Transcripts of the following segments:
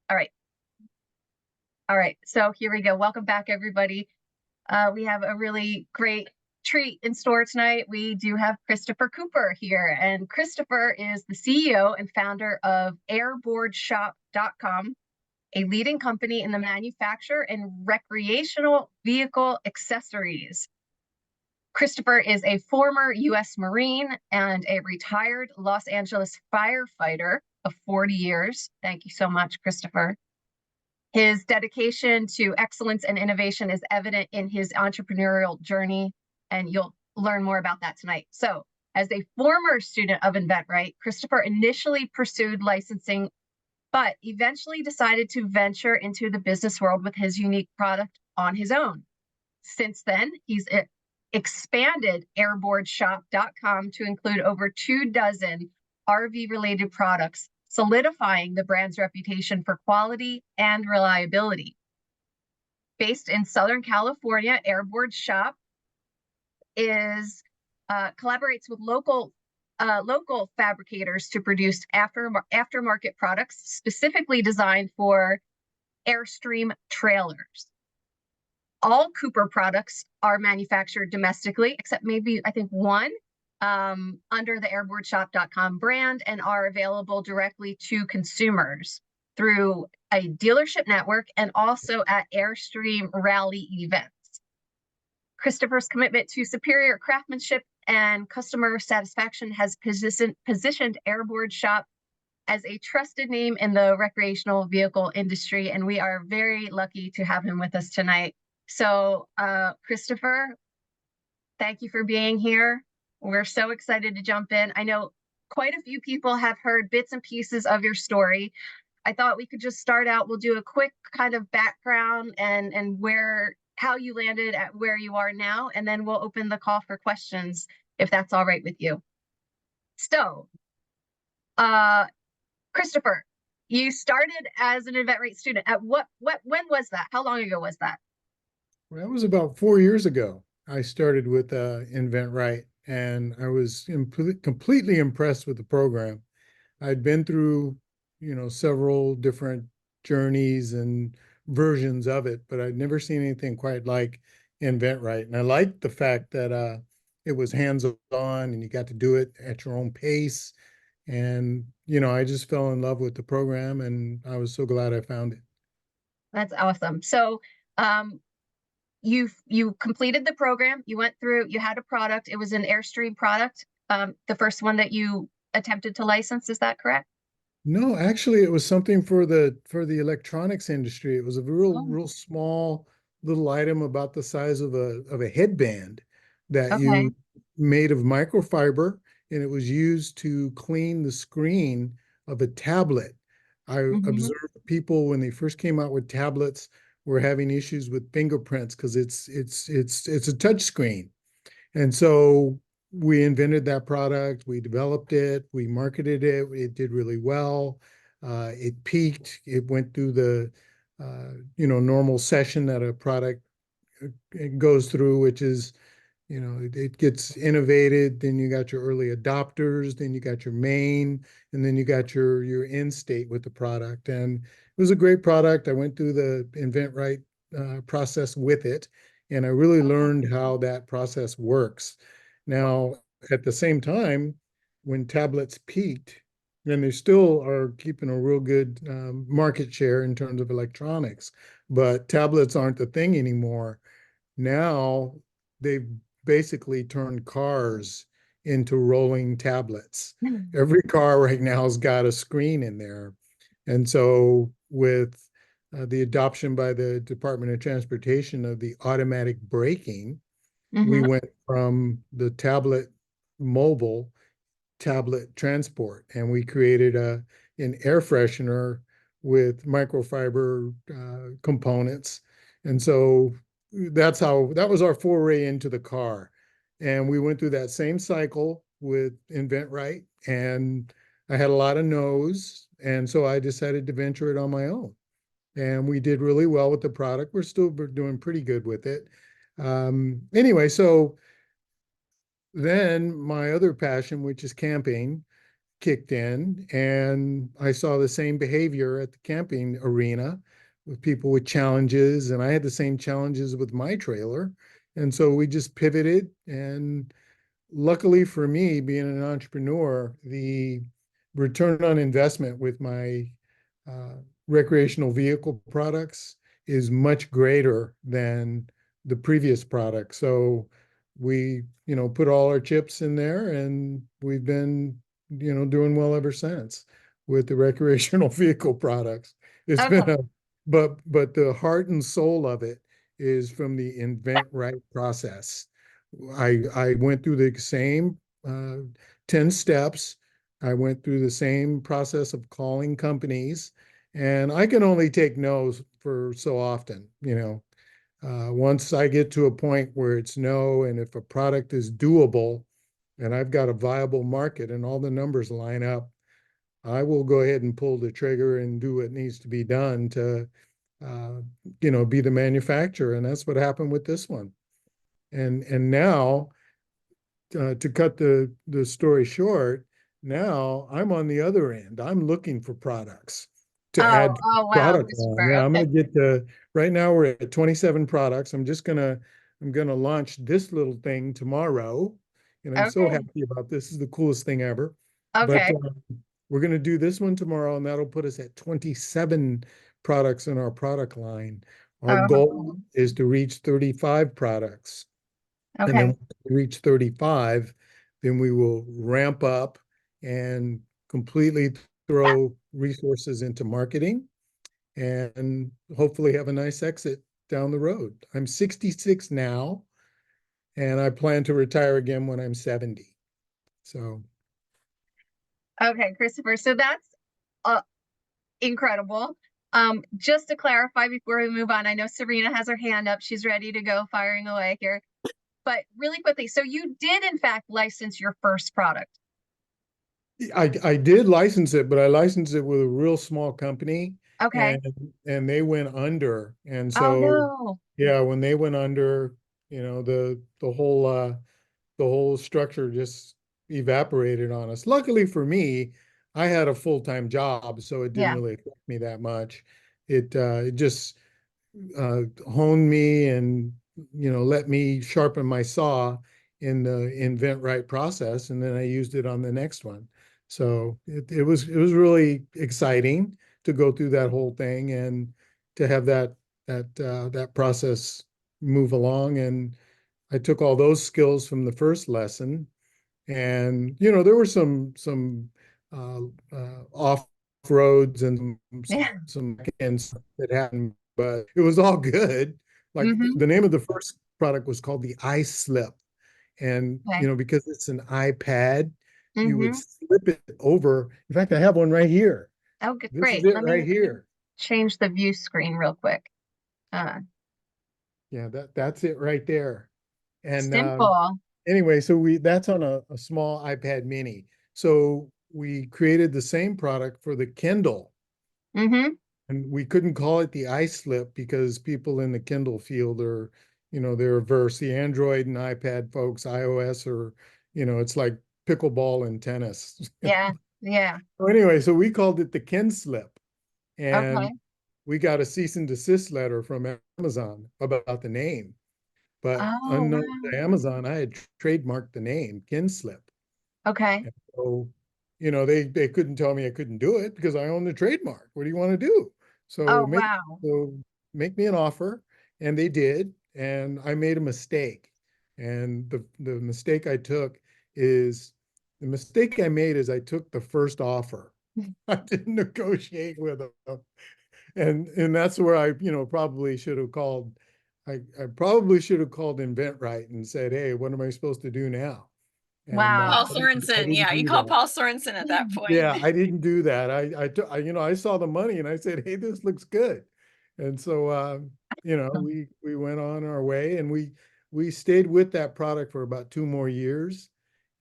All right. All right. So here we go. Welcome back, everybody. We have a really great treat in store tonight. We do have Christopher Cooper here, and Christopher is the CEO and founder of airboardshop.com, a leading company in the manufacture and recreational vehicle accessories. Christopher is a former U.S. Marine and a retired Los Angeles firefighter of 40 years. Thank you so much, Christopher. His dedication to excellence and innovation is evident in his entrepreneurial journey, and you'll learn more about that tonight. So, as a former student of InventRight, Christopher initially pursued licensing, but eventually decided to venture into the business world with his unique product on his own. Since then, he's expanded airboardshop.com to include over 24 RV-related products, solidifying the brand's reputation for quality and reliability. Based in Southern California, Airboard Shop collaborates with local fabricators to produce aftermarket products specifically designed for Airstream trailers. All Cooper products are manufactured domestically, except maybe, I think, one, under the airboardshop.com brand, and are available directly to consumers through a dealership network and also at Airstream rally events. Christopher's commitment to superior craftsmanship and customer satisfaction has positioned Airboard Shop as a trusted name in the recreational vehicle industry, and we are very lucky to have him with us tonight. So, Christopher, thank you for being here. We're so excited to jump in. I know quite a few people have heard bits and pieces of your story. I thought we could just start out. We'll do a quick kind of background and how you landed at where you are now, and then we'll open the call for questions if that's all right with you. So, Christopher, you started as an InventRight student. At when was that? How long ago was that? Well, that was about 4 years ago. I started with InventRight, and I was completely impressed with the program. I'd been through, several different journeys and versions of it, but I'd never seen anything quite like InventRight. And I liked the fact that it was hands-on and you got to do it at your own pace. And, I just fell in love with the program, and I was so glad I found it. That's awesome. So, you completed the program, you went through, you had a product, it was an Airstream product, the first one that you attempted to license, is that correct? No, actually it was something for the electronics industry. It was a Oh, real small little item about the size of a headband that okay. you made of microfiber, and it was used to clean the screen of a tablet. I Hmm. observed people when they first came out with tablets were having issues with fingerprints because it's a touch screen. And so we invented that product, we developed it, we marketed it, it did really well. It peaked, it went through the normal session that a product goes through, which is, it gets innovated, then you got your early adopters, then you got your main, and then you got your end state with the product. And it was a great product. I went through the InventRight process with it, and I really learned how that process works. Now, at the same time, when tablets peaked, and they still are keeping a real good market share in terms of electronics, but tablets aren't the thing anymore. Now they've basically turned cars into rolling tablets. Every car right now has got a screen in there. And so with the adoption by the Department of Transportation of the automatic braking, we Hmm. went from the tablet mobile tablet transport, and we created an air freshener with microfiber components. And so that was our foray into the car. And we went through that same cycle with InventRight, and I had a lot of no's. And so I decided to venture it on my own. And we did really well with the product. We're still doing pretty good with it. Anyway, so then my other passion, which is camping, kicked in, and I saw the same behavior at the camping arena with people with challenges, and I had the same challenges with my trailer. And so we just pivoted, and luckily for me, being an entrepreneur, the return on investment with my uh, recreational vehicle products is much greater than the previous product. So we, put all our chips in there, and we've been, doing well ever since with the recreational vehicle products. It's been Okay. a, but the heart and soul of it is from the invent right process. I went through the same 10 steps. I went through the same process of calling companies, and I can only take no's for so often. Once I get to a point where it's no, and if a product is doable and I've got a viable market and all the numbers line up, I will go ahead and pull the trigger and do what needs to be done to, uh, be the manufacturer. And that's what happened with this one. And now, to cut the story short, now I'm on the other end. I'm looking for products to Oh, add to oh, the wow, product line. Christopher. Yeah, I'm Okay. going to get to right now we're at 27 products. I'm gonna launch this little thing tomorrow, and I'm so Okay. happy about this. This is the coolest thing ever. But Okay. we're going to do this one tomorrow, and that'll put us at 27 products in our product line. Our goal Oh, is to reach 35 products. And then okay. when we reach 35, then we will ramp up and completely throw resources into marketing and hopefully have a nice exit down the road. I'm 66 now, and I plan to retire again when I'm 70. So, Okay, Christopher. So that's uh, incredible. Just to clarify before we move on, I know Serena has her hand up. She's ready to go firing away here. But really quickly, so you did in fact license your first product. I did license it, but I licensed it with a real small company, Okay. and and they went under. And Oh so, no. yeah, when they went under, the whole structure just evaporated on us. Luckily for me, I had a full-time job, so it didn't Yeah. really affect me that much. It just honed me and let me sharpen my saw in the invent right process, and then I used it on the next one. So it was really exciting to go through that whole thing and to have that process move along. And I took all those skills from the first lesson, and there were some uh, off roads and Yeah. some ends that happened, but it was all good. Like Mm-hmm. the name of the first product was called the iSlip, and Okay. because it's an iPad, you would Mm-hmm. slip it over. In fact, I have one right here. Oh, good. This is Great. it Let right me here. change the view screen real quick. Uh, Yeah, that's it right there. And Simple. anyway, so that's on a small iPad mini. So we created the same product for the Kindle, Mm-hmm. and we couldn't call it the iSlip because people in the Kindle field are, they're averse. The Android and iPad folks, iOS, or, it's like pickleball and tennis. Yeah. Yeah. So anyway, so we called it the Kinslip, and Okay. we got a cease and desist letter from Amazon about the name. But Oh, unknown wow. to Amazon, I had trademarked the name Kinslip. Okay. And so, they couldn't tell me I couldn't do it because I own the trademark. What do you want to do? So Oh, wow. make me an offer, and they did. And I made a mistake. And the mistake I took is the mistake I made is I took the first offer. I didn't negotiate with them. And that's where I, probably should have called. I probably should have called InventRight and said, "Hey, what am I supposed to do now?" And Wow. Paul I Sorensen. didn't Yeah, you do call that. Paul Sorensen at that point. Yeah, I didn't do that. I saw the money and I said, "Hey, this looks good." And so, we went on our way, and we stayed with that product for about 2 more years,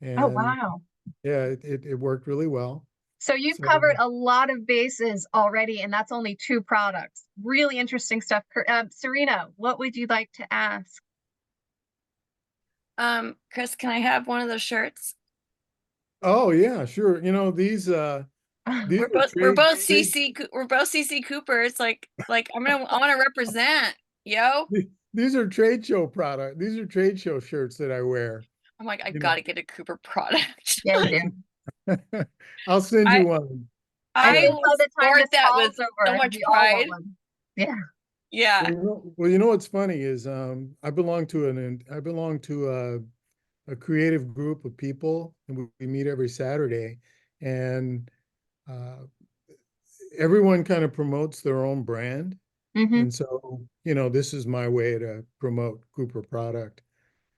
Oh, and wow. yeah, it worked really well. So you've So covered a lot of bases already, and that's only two products. Really interesting stuff. Serena, what would you like to ask? Chris, can I have one of those shirts? Oh yeah, sure. These these We're are both we're both trade CC we're both CC Coopers. Like I want to represent, yo. these are trade show product. These are trade show shirts that I wear. I'm like, I You gotta get a Cooper product. Yeah, you do. know, I'll send I you one. I I Yeah. think will by the time sport this that with call's so over, much we all want pride. one. Yeah. Yeah, What's funny is I belong to a creative group of people, and we meet every Saturday, and uh, everyone kind of promotes their own brand. Hmm. And so, this is my way to promote Cooper product.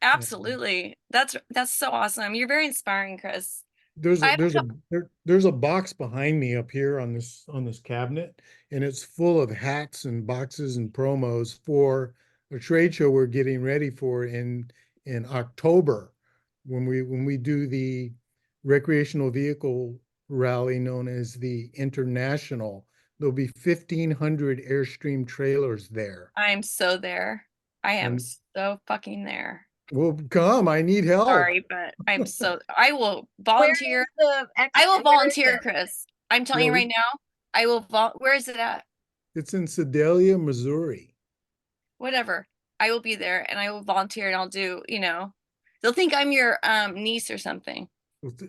And absolutely. That's so awesome. You're very inspiring, Chris. there's I a have a there's a couple. there's a box behind me up here on this cabinet, and it's full of hats and boxes and promos for a trade show we're getting ready for in October when we do the recreational vehicle rally known as the International. There'll be 1,500 Airstream trailers there. I'm so there. I am And so fucking there. well, come, I need help. Sorry, but I will Where volunteer. is the ex? I will Where is volunteer, it? Chris. I'm telling Yeah, you right now, I will where is it at? it's in Sedalia, Missouri. Whatever. I will be there and I will volunteer and I'll they'll think I'm your niece or something.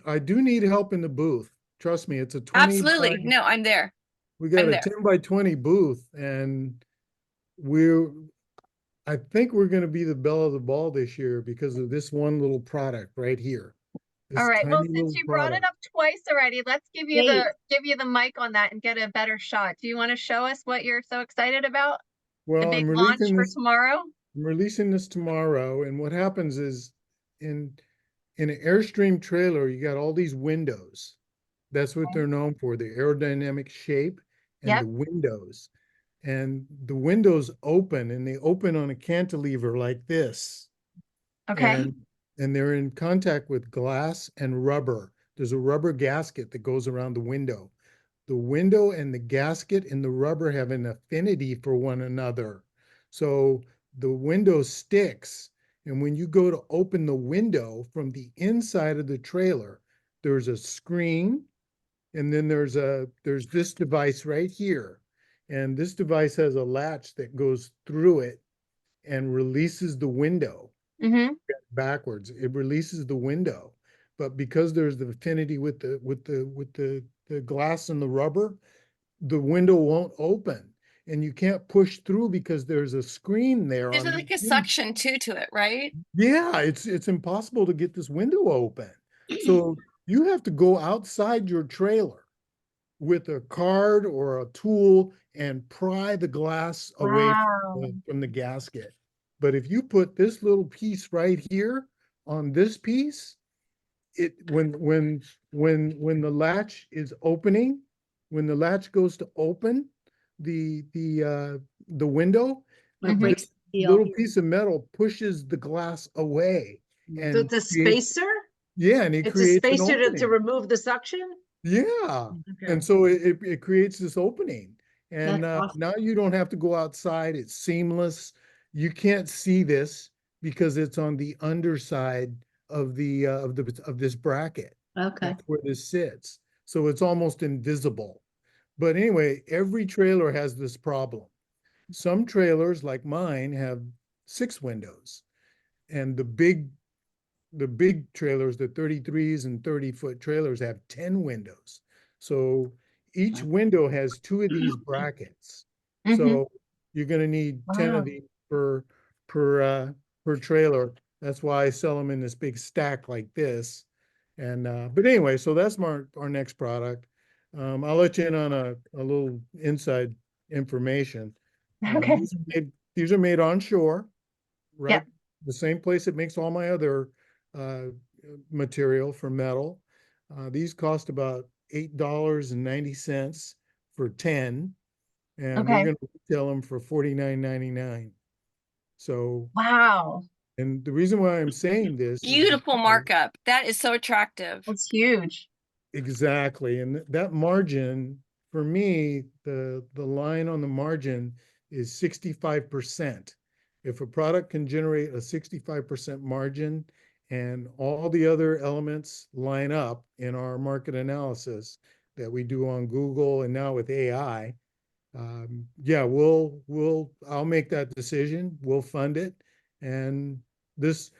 I do need help in the booth. Trust me, it's a 20 by, Absolutely. No, I'm there. we got I'm a there. 10 by 20 booth, and we're, I think we're going to be the belle of the ball this year because of this one little product right here. All This right. Well, tiny since little you brought it product. up twice already, let's Wait, give you the mic on that and get a better shot. Do you want to show us what you're so excited about? The Well, big launch for tomorrow? I'm releasing this tomorrow, and what happens is in in an Airstream trailer, you got all these windows. That's what they're known for, the aerodynamic shape and the Yep. windows. And the windows open, and they open on a cantilever like this. Okay. And they're in contact with glass and rubber. There's a rubber gasket that goes around the window. The window and the gasket and the rubber have an affinity for one another. So the window sticks. And when you go to open the window from the inside of the trailer, there's a screen, and then there's this device right here. And this device has a latch that goes through it and releases the window Mm-hmm. backwards. It releases the window. But because there's the affinity with the glass and the rubber, the window won't open. And you can't push through because there's a screen there There's on the like a in. suction too to it, right? Yeah, it's impossible to get this window open. So you have to go outside your trailer with a card or a tool and pry the glass away Wow. from the gasket. But if you put this little piece right here on this piece, it when the latch is opening, when the latch goes to open the window, what Mm-hmm. breaks this the deal? little piece of metal pushes the glass away and The creates, spacer? yeah, and it It's a creates an spacer to opening. remove the suction? Yeah. Okay, And so it creates this opening. And that's awesome. now you don't have to go outside. It's seamless. You can't see this because it's on the underside of this bracket. Okay. That's where this sits. So it's almost invisible. But anyway, every trailer has this problem. Some trailers, like mine, have 6 windows, and the big trailers, the 33s and 30-foot trailers, have 10 windows. So each window has 2 of these brackets. Mm-hmm. So you're going to need 10 of Wow. these per per trailer. That's why I sell them in this big stack like this. And but anyway, so that's our next product. I'll let you in on a little inside information. Okay. These are made onshore, Yep. right? The same place that makes all my other uh, material for metal. These cost about $8.90 for 10, and we're Okay. going to retail them for $49.99. So, Wow. and the reason why I'm saying this is Beautiful because markup. That is so attractive. That's huge. exactly, and that margin for me, the line on the margin is 65%. If a product can generate a 65% margin and all the other elements line up in our market analysis that we do on Google and now with AI, yeah, I'll make that decision. We'll fund it. And this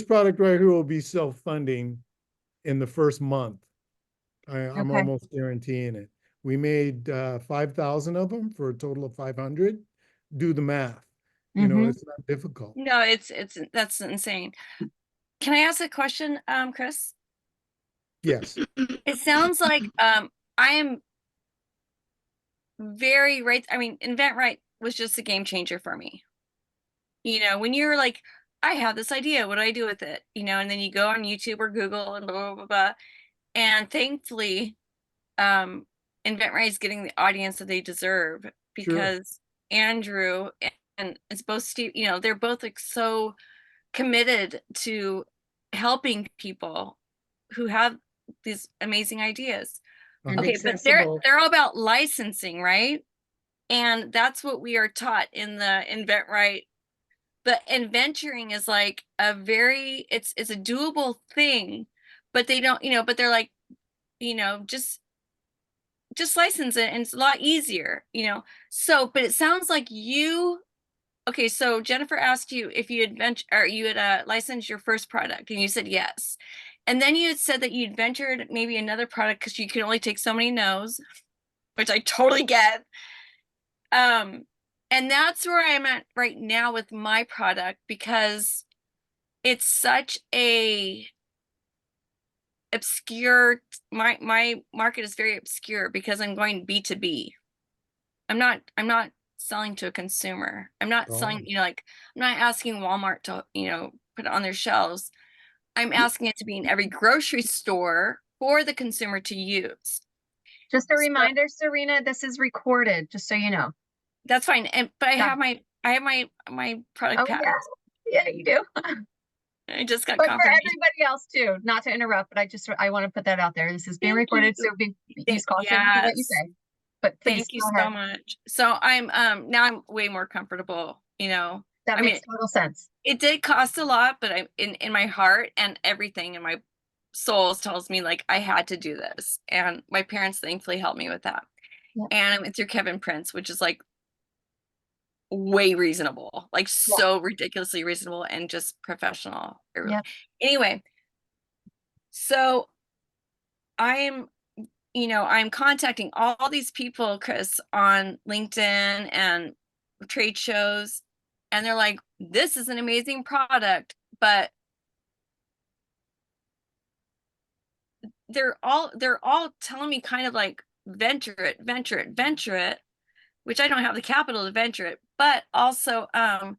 product right here will be self-funding in the first month. I'm Okay. almost guaranteeing it. We made 5,000 of them for a total of 500. Do the math. You know, Mm-hmm. it's not difficult. No, that's insane. Can I ask a question, Chris? Yes. It sounds like I am very right. I mean, InventRight was just a game changer for me. You know, when you're like, I have this idea, what do I do with it? You know, and then you go on YouTube or Google and blah blah blah blah. And thankfully, InventRight is getting the audience that they deserve Sure. because Andrew and it's both Steve, you know, they're both like so committed to helping people who have these amazing ideas. And Uh-huh. Okay, but they're accessible. all about licensing, right? And that's what we are taught in the InventRight. But inventuring is like a very it's a doable thing, but they don't, you know, but they're like, you know, just license it and it's a lot easier, you know. So, but it sounds like okay, so Jennifer asked you if you had licensed your first product and you said yes. And then you had said that you'd ventured maybe another product because you can only take so many no's, which I totally get. And that's where I'm at right now with my product because it's such a obscure my market is very obscure because I'm going B2B. I'm not selling to a consumer. I'm not Oh, selling, you know, like I'm not asking Walmart to, you know, put it on their shelves. I'm asking it to be in every grocery store for the consumer to use. Just a So reminder, Serena, this is recorded, just so you know. that's fine. And but Yeah. I have my product Oh, yeah. patents. Yeah, you do. I just got But for confirmation. everybody else too, not to interrupt, but I want to put that out there. This is being Thank recorded, you. so use caution with what you Yes. say. But please Thank you go so ahead. much. So I'm now I'm way more comfortable, you know. That I mean, makes total sense. it did cost a lot, but I'm in my heart and everything in my soul tells me like I had to do this. And my parents thankfully helped me with that. Yeah. And I went through Kevin Prince, which is like way reasonable, like Yeah. so ridiculously reasonable and just professional. Yeah. Anyway, so I'm you know, I'm contacting all these people, Chris, on LinkedIn and trade shows, and they're like, this is an amazing product, but they're all telling me kind of like venture it, which I don't have the capital to venture it, but also I'm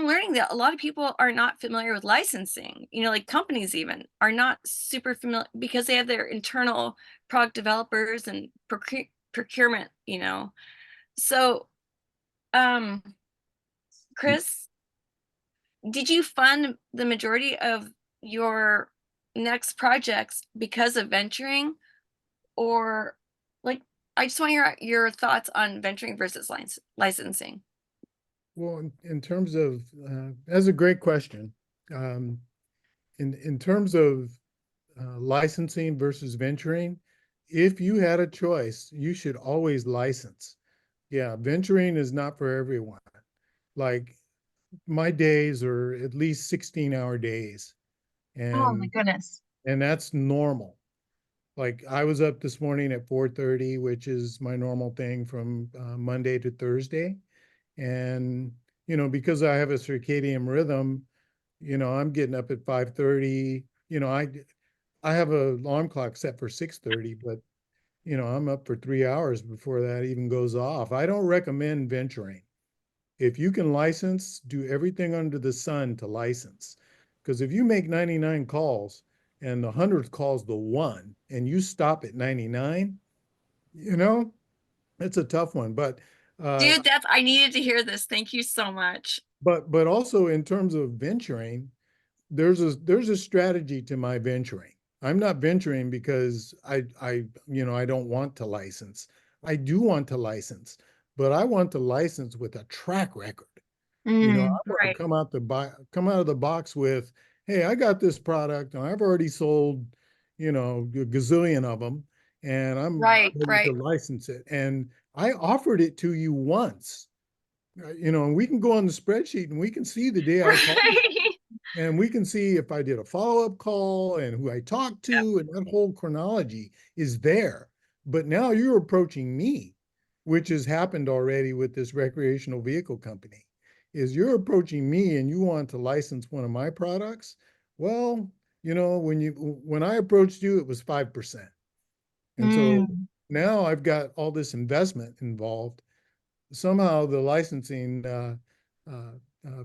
learning that a lot of people are not familiar with licensing. You know, like companies even are not super familiar because they have their internal product developers and procurement, you know. So, Chris, did you fund the majority of your next projects because of venturing or like I just want your thoughts on venturing versus licensing. well, in terms of, that's a great question. Um, in terms of licensing versus venturing, if you had a choice, you should always license. Yeah, venturing is not for everyone. Like my days are at least 16-hour days, Oh my and goodness. that's normal. Like I was up this morning at 4:30, which is my normal thing from Monday to Thursday. And, because I have a circadian rhythm, I'm getting up at 5:30. I have an alarm clock set for 6:30, but I'm up for 3 hours before that even goes off. I don't recommend venturing. If you can license, do everything under the sun to license. Because if you make 99 calls and the 100th call's the one and you stop at 99, it's a tough one. But uh, Dude, I needed to hear this. Thank you so much. but also in terms of venturing, there's a strategy to my venturing. I'm not venturing because I don't want to license. I do want to license, but I want to license with a track record. You know, I Mm, want to Right. come out of the box with, hey, I got this product and I've already sold, you know, a gazillion of them, and I'm Right. ready to Right. license it. And I offered it to you once, you know, and we can go on the spreadsheet and we can see the day I called, Right. and we can see if I did a follow-up call and who I talked Yep. to, and that whole chronology is there. But now you're approaching me, which has happened already with this recreational vehicle company, is you're approaching me and you want to license one of my products. Well, you know, when I approached you, it was 5%. And so mm. now I've got all this investment involved. Somehow the licensing uh,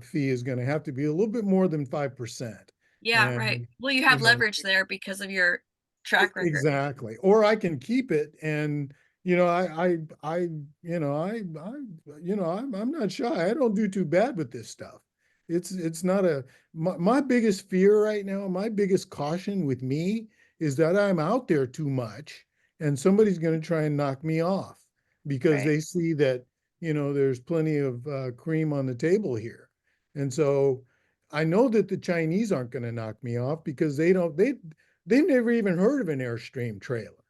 fee is going to have to be a little bit more than 5%. Yeah. Right. And, Well, you you have know, leverage there because of your track record. exactly. Or I can keep it and, you know, I'm not shy. I don't do too bad with this stuff. It's not my biggest fear right now, my biggest caution with me is that I'm out there too much and somebody's going to try and knock me off because Right. they see that, you know, there's plenty of cream on the table here. And so I know that the Chinese aren't going to knock me off because they've never even heard of an Airstream trailer.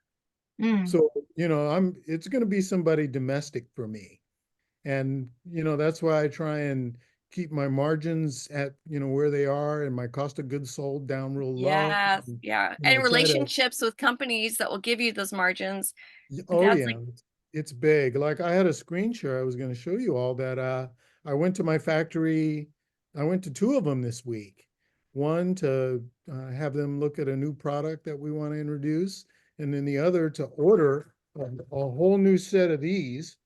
Mm. So, you know, it's going to be somebody domestic for me. And, you know, that's why I try and keep my margins at, you know, where they are and my cost of goods sold down real low. Yes. Yeah. And I And try to, relationships with companies that will give you those margins. oh That's yeah, like, it's big. Like I had a screen share I was going to show you all that I went to my factory. I went to two of them this week. One to have them look at a new product that we want to introduce, and then the other to order a whole new set of these.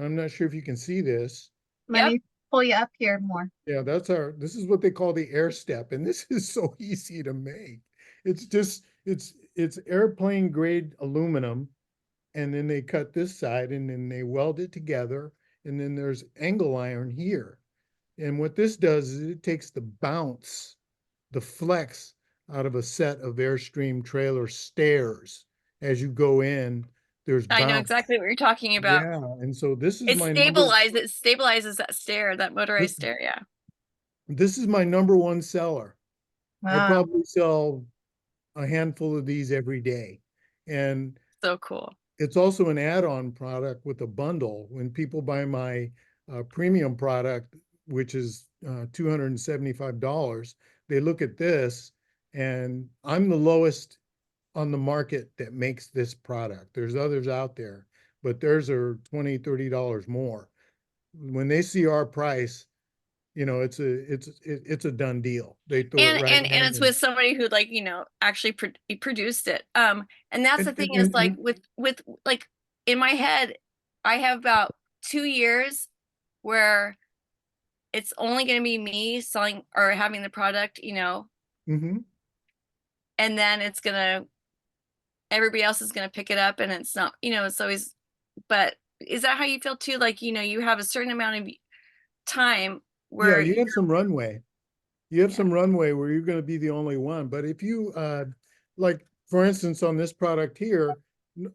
I'm not sure if you can see this. Let yep. me pull you up here more. Yeah, this is what they call the air step, and this is so easy to make. It's airplane grade aluminum, and then they cut this side and then they weld it together, and then there's angle iron here. And what this does is it takes the bounce, the flex out of a set of Airstream trailer stairs. As you go in, there's I know bounce. exactly what you're talking about. Yeah, and so It stabilizes that stair, that motorized stair. Yeah. this is my number one seller. I Wow. probably sell a handful of these every day. And So cool. it's also an add-on product with a bundle. When people buy my premium product, which is $275, they look at this, and I'm the lowest on the market that makes this product. There's others out there, but theirs are $20, $30 more. When they see our price, you know, it's a done deal. They throw it And right and in and it's and with somebody who, like, actually produced it. And that's the and thing and, is, and, like, and with like, in my head, I have about 2 years where it's only going to be me selling or having the product, mhm. and then everybody else is going to pick it up, and it's not, it's always. But is that how you feel too? Like, you have a certain amount of time Yeah, where you have some runway. You have yeah, some runway where you're going to be the only one. But if you, like, for instance, on this product here,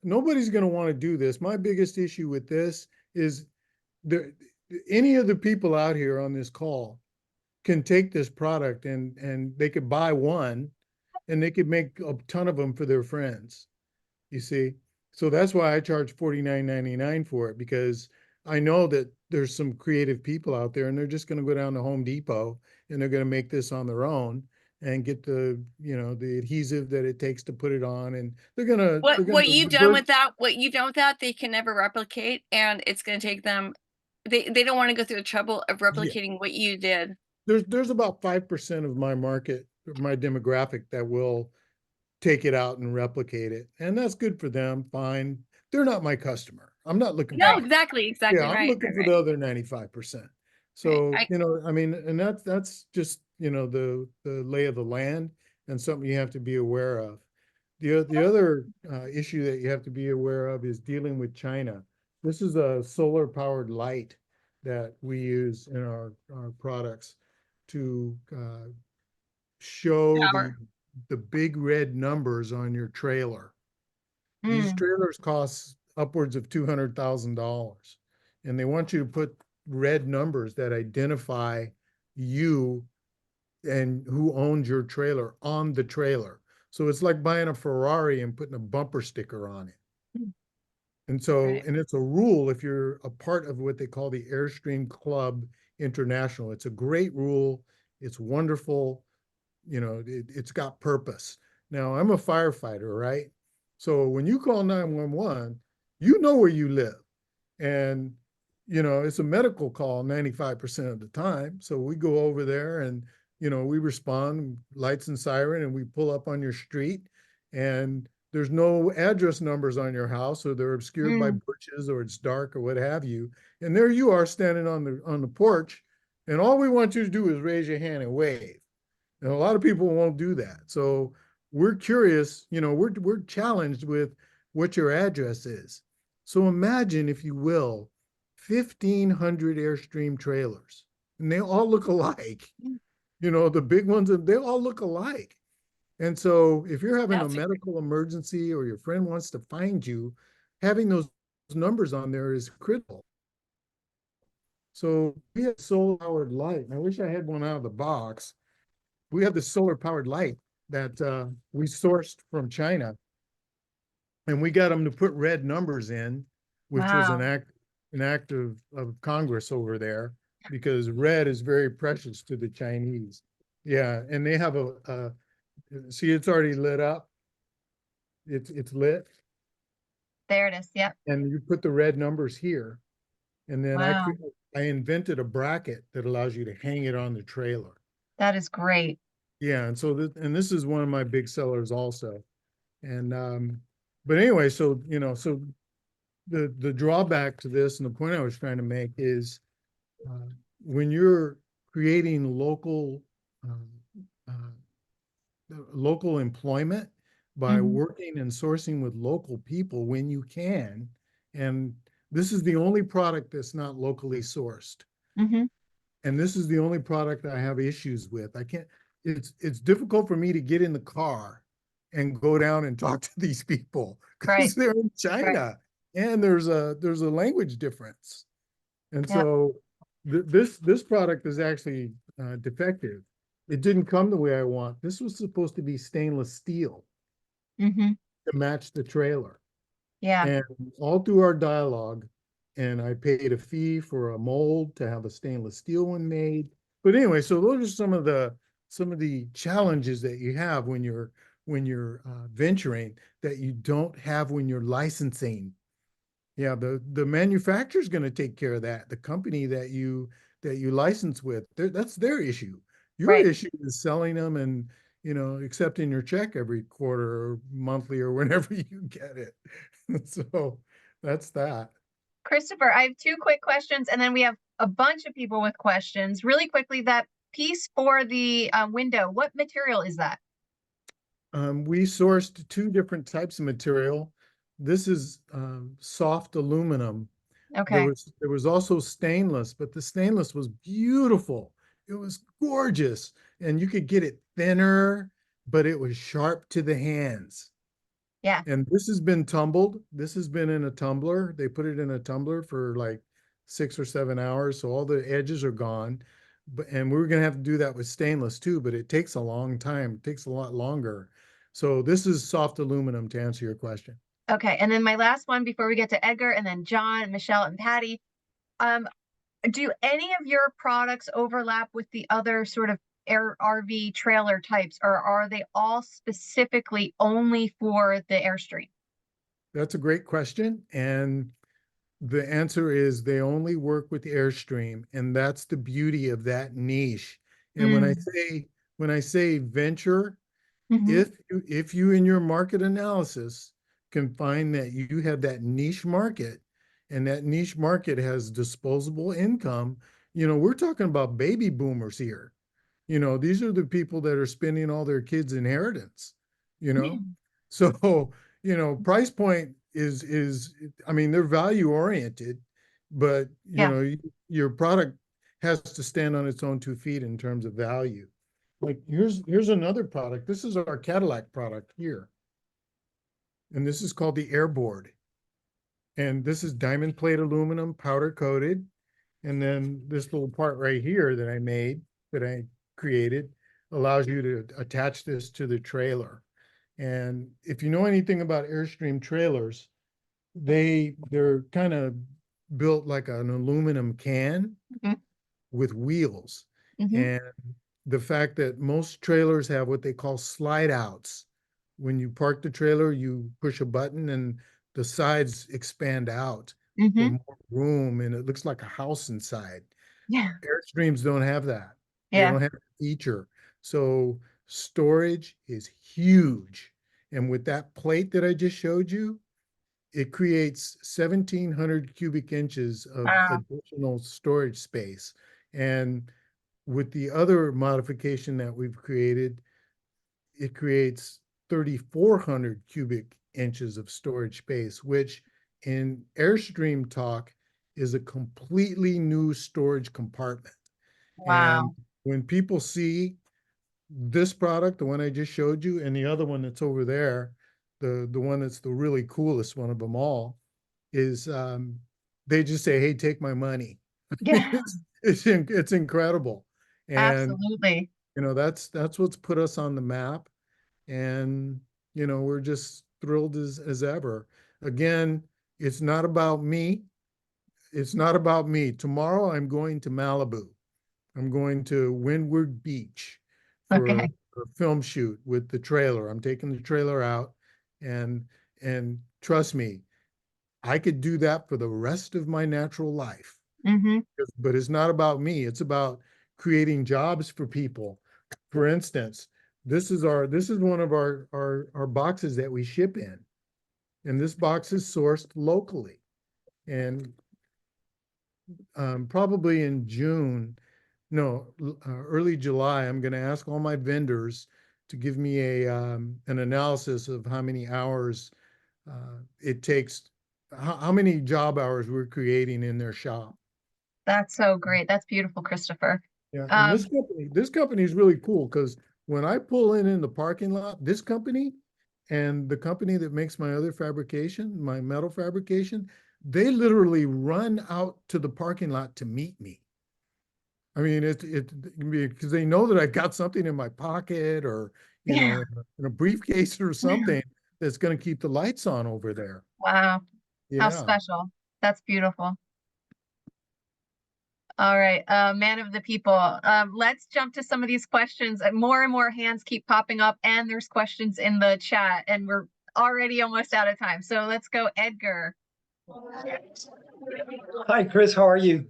nobody's going to want to do this. My biggest issue with this is there, any of the people out here on this call can take this product and they could buy one and they could make a ton of them for their friends. You see? So that's why I charge $49.99 for it, because I know that there's some creative people out there and they're just going to go down to Home Depot and they're going to make this on their own and get the adhesive that it takes to put it on, and what you've done with that, they can never replicate, and it's going to take them. They don't want to go through the trouble of yeah, replicating what you did. there's about 5% of my market, my demographic, that will take it out and replicate it. And that's good for them. Fine. They're not my customer. I'm not looking for No, the, exactly yeah, I'm right, looking right, for right, the other 95%. right. So, you know, I mean, and that's just, you know, the lay of the land and something you have to be aware of. The other issue that you have to be aware of is dealing with China. This is a solar powered light that we use in our products to show Power. the big red numbers on your trailer. These Mm. trailers cost upwards of $200,000, and they want you to put red numbers that identify you and who owns your trailer on the trailer. So it's like buying a Ferrari and putting a bumper sticker on it. Mm. And so, Right. and it's a rule if you're a part of what they call the Airstream Club International. It's a great rule. It's wonderful. You know, it's got purpose. Now, I'm a firefighter, right? So when you call 911, you know where you live. And, you know, it's a medical call 95% of the time. So we go over there and, you know, we respond, lights and siren, and we pull up on your street. And there's no address numbers on your house, or they're obscured by Mm. bushes, or it's dark, or what have you. And there you are standing on the porch, and all we want you to do is raise your hand and wave. And a lot of people won't do that. So we're curious, you know, we're challenged with what your address is. So imagine, if you will, 1,500 Airstream trailers, and they all look alike. Mm. You know, the big ones, they all look alike. And so if you're having a That's medical emergency or your friend wants to find you, having those numbers on there is critical. So we have solar powered light. And I wish I had one out of the box. We have this solar powered light that we sourced from China, and we got them to put red numbers in, which was Wow. an act of Congress over there, because red is very precious to the Chinese. Yeah, and they have a see, it's already lit up. It's lit, There it is. Yep. and you put the red numbers here, and then Wow. I invented a bracket that allows you to hang it on the trailer. That is great. Yeah, and so this is one of my big sellers also. And but anyway, so you know, so the drawback to this, and the point I was trying to make is, uh, when you're creating um, local employment by Mhm. working and sourcing with local people when you can, and this is the only product that's not locally sourced. Mhm. And this is the only product I have issues with. I can't, it's difficult for me to get in the car and go down and talk to these people Right. because they're in Right. China, and there's a language difference. And Yep. so this product is actually defective. It didn't come the way I want. This was supposed to be stainless steel Mhm. to match the trailer. Yeah. And all through our dialogue, and I paid a fee for a mold to have a stainless steel one made. But anyway, so those are some of the challenges that you have when you're venturing, that you don't have when you're licensing. Yeah, the manufacturer's going to take care of that. The company that you license with, that's their issue. Your Right. issue is selling them and, you know, accepting your check every quarter or monthly or whenever you get it. So that's that. Christopher, I have two quick questions, and then we have a bunch of people with questions. Really quickly, that piece for the window, what material is that? We sourced two different types of material. This is soft aluminum. Okay. There was also stainless, but the stainless was beautiful. It was gorgeous, and you could get it thinner, but it was sharp to the hands. Yeah. And this has been tumbled. This has been in a tumbler. They put it in a tumbler for like 6 or 7 hours, so all the edges are gone. But and we were gonna have to do that with stainless too, but it takes a long time. It takes a lot longer. So this is soft aluminum, to answer your question. Okay. And then my last one before we get to Edgar, and then John, Michelle, and Patty. Um, do any of your products overlap with the other sort of air RV trailer types, or are they all specifically only for the Airstream? That's a great question. And the answer is they only work with Airstream, and that's the beauty of that niche. And Mm. when I say venture, Hmm. if you in your market analysis can find that you have that niche market, and that niche market has disposable income, you know, we're talking about baby boomers here. You know, these are the people that are spending all their kids' inheritance, you know. So, you know, price point is I mean, they're value oriented, but you Yeah. know, your product has to stand on its own 2 feet in terms of value. Like here's another product. This is our Cadillac product here. And this is called the Airboard. And this is diamond plate aluminum, powder coated. And then this little part right here that I created, allows you to attach this to the trailer. And if you know anything about Airstream trailers, they're kind of built like an aluminum can Mhm. with wheels. Mhm. And the fact that most trailers have what they call slide outs. When you park the trailer, you push a button and the sides expand out for Mhm. more room, and it looks like a house inside. Yeah. Airstreams don't have that. They Yeah. don't have a feature. So storage is huge. And with that plate that I just showed you, it creates 1,700 cubic inches of Wow. additional storage space. And with the other modification that we've created, it creates 3,400 cubic inches of storage space, which in Airstream talk is a completely new storage compartment. And Wow. when people see this product, the one I just showed you, and the other one that's over there, the one that's the really coolest one of them all, is they just say, "Hey, take my money." Yeah. It's incredible, and Absolutely. that's what's put us on the map, and we're just thrilled as ever. Again, it's not about me. It's not about me. Tomorrow, I'm going to Malibu. I'm going to Windward Beach for Okay. a film shoot with the trailer. I'm taking the trailer out, and trust me, I could do that for the rest of my natural life. Mm-hmm. But it's not about me. It's about creating jobs for people. For instance, this is one of our boxes that we ship in, and this box is sourced locally. And probably in June, no, early July, I'm going to ask all my vendors to give me an analysis of how many hours it takes, how many job hours we're creating in their shop. That's so great. That's beautiful, Christopher. Yeah, and Um, this company is really cool because when I pull in the parking lot, this company and the company that makes my other fabrication, my metal fabrication, they literally run out to the parking lot to meet me. I mean, because they know that I got something in my pocket or, yeah. in a briefcase or something that's going to keep the lights on over there. Wow. How Yeah. special. That's beautiful. All right, man of the people. Let's jump to some of these questions. More and more hands keep popping up, and there's questions in the chat, and we're already almost out of time. So let's go, Edgar. Hi, Chris. How are you?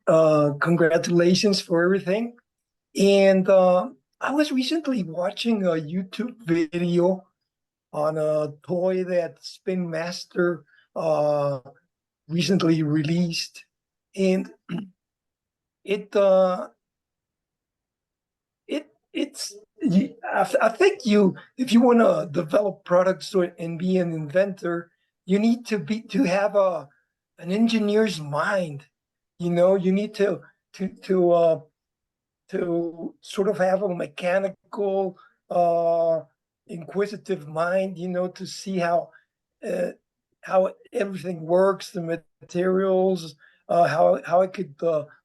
Congratulations for everything. And I was recently watching a YouTube video on a toy that Spin Master recently released, and it it's I think if you want to develop products and be an inventor, you need to have an engineer's mind. You need to sort of have a mechanical, inquisitive mind, to see uh, how everything works, the materials, how it could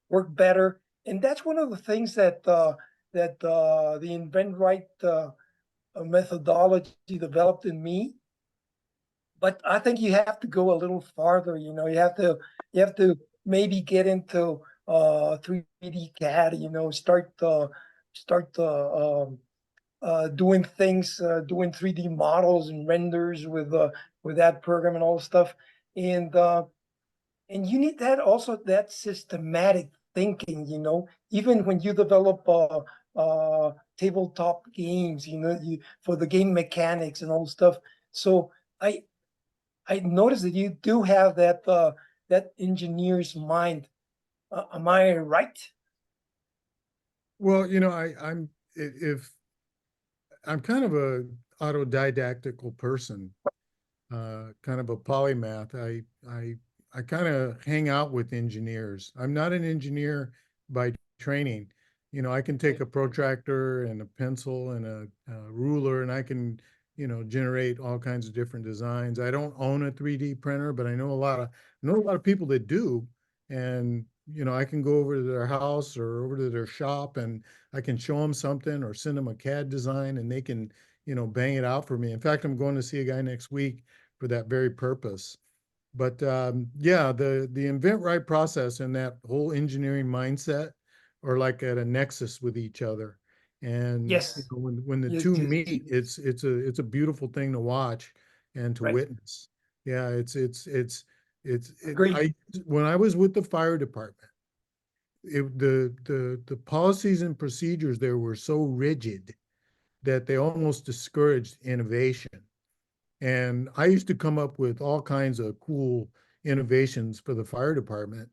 work better. And that's one of the things that the invent right methodology developed in me. But I think you have to go a little farther. You have to maybe get into 3D CAD. Start doing things, doing 3D models and renders with that program and all stuff. And you need that systematic thinking. Even when you develop tabletop games, for the game mechanics and all stuff. So I noticed that you do have that engineer's mind. Am I right? Well, if I'm kind of a autodidactical person, kind of a polymath. I kind of hang out with engineers. I'm not an engineer by training. I can take a protractor and a pencil and a ruler, and I can, generate all kinds of different designs. I don't own a 3D printer, but I know a lot of people that do, and I can go over to their house or over to their shop, and I can show them something or send them a CAD design, and they can bang it out for me. In fact, I'm going to see a guy next week for that very purpose. But yeah, the invent right process and that whole engineering mindset are like at a nexus with each other. And Yes. when the Yes, two yes, meet, it's a beautiful thing to watch and to right. witness. Yeah, Agree. when I was with the fire department, the policies and procedures there were so rigid that they almost discouraged innovation. And I used to come up with all kinds of cool innovations for the fire department.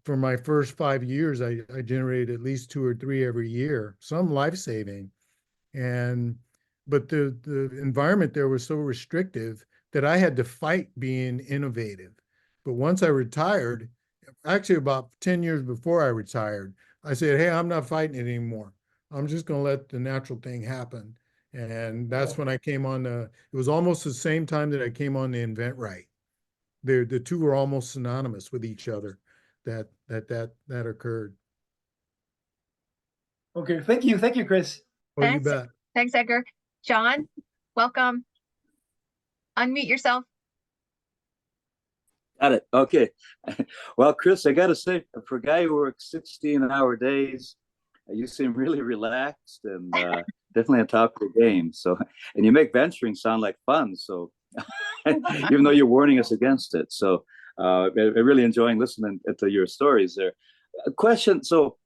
For my first 5 years, I generated at least two or three every year, some life-saving. And but the environment there was so restrictive that I had to fight being innovative. But once I retired, actually about 10 years before I retired, I said, hey, I'm not fighting it anymore. I'm just going to let the natural thing happen. And that's Oh, when I came on it was almost the same time that I came on the Invent Right. The two were almost synonymous with each other that occurred. okay. Thank you, Chris. Oh, you Thanks. bet. Thanks, Edgar. John, welcome. Unmute yourself. Got it. Okay. Well, Chris, I got to say, for a guy who works 16-hour days, you seem really relaxed and definitely on top of the game. So, and you make venturing sound like fun. So, even though you're warning us against it. So, I'm really enjoying listening to your stories there. A question. So,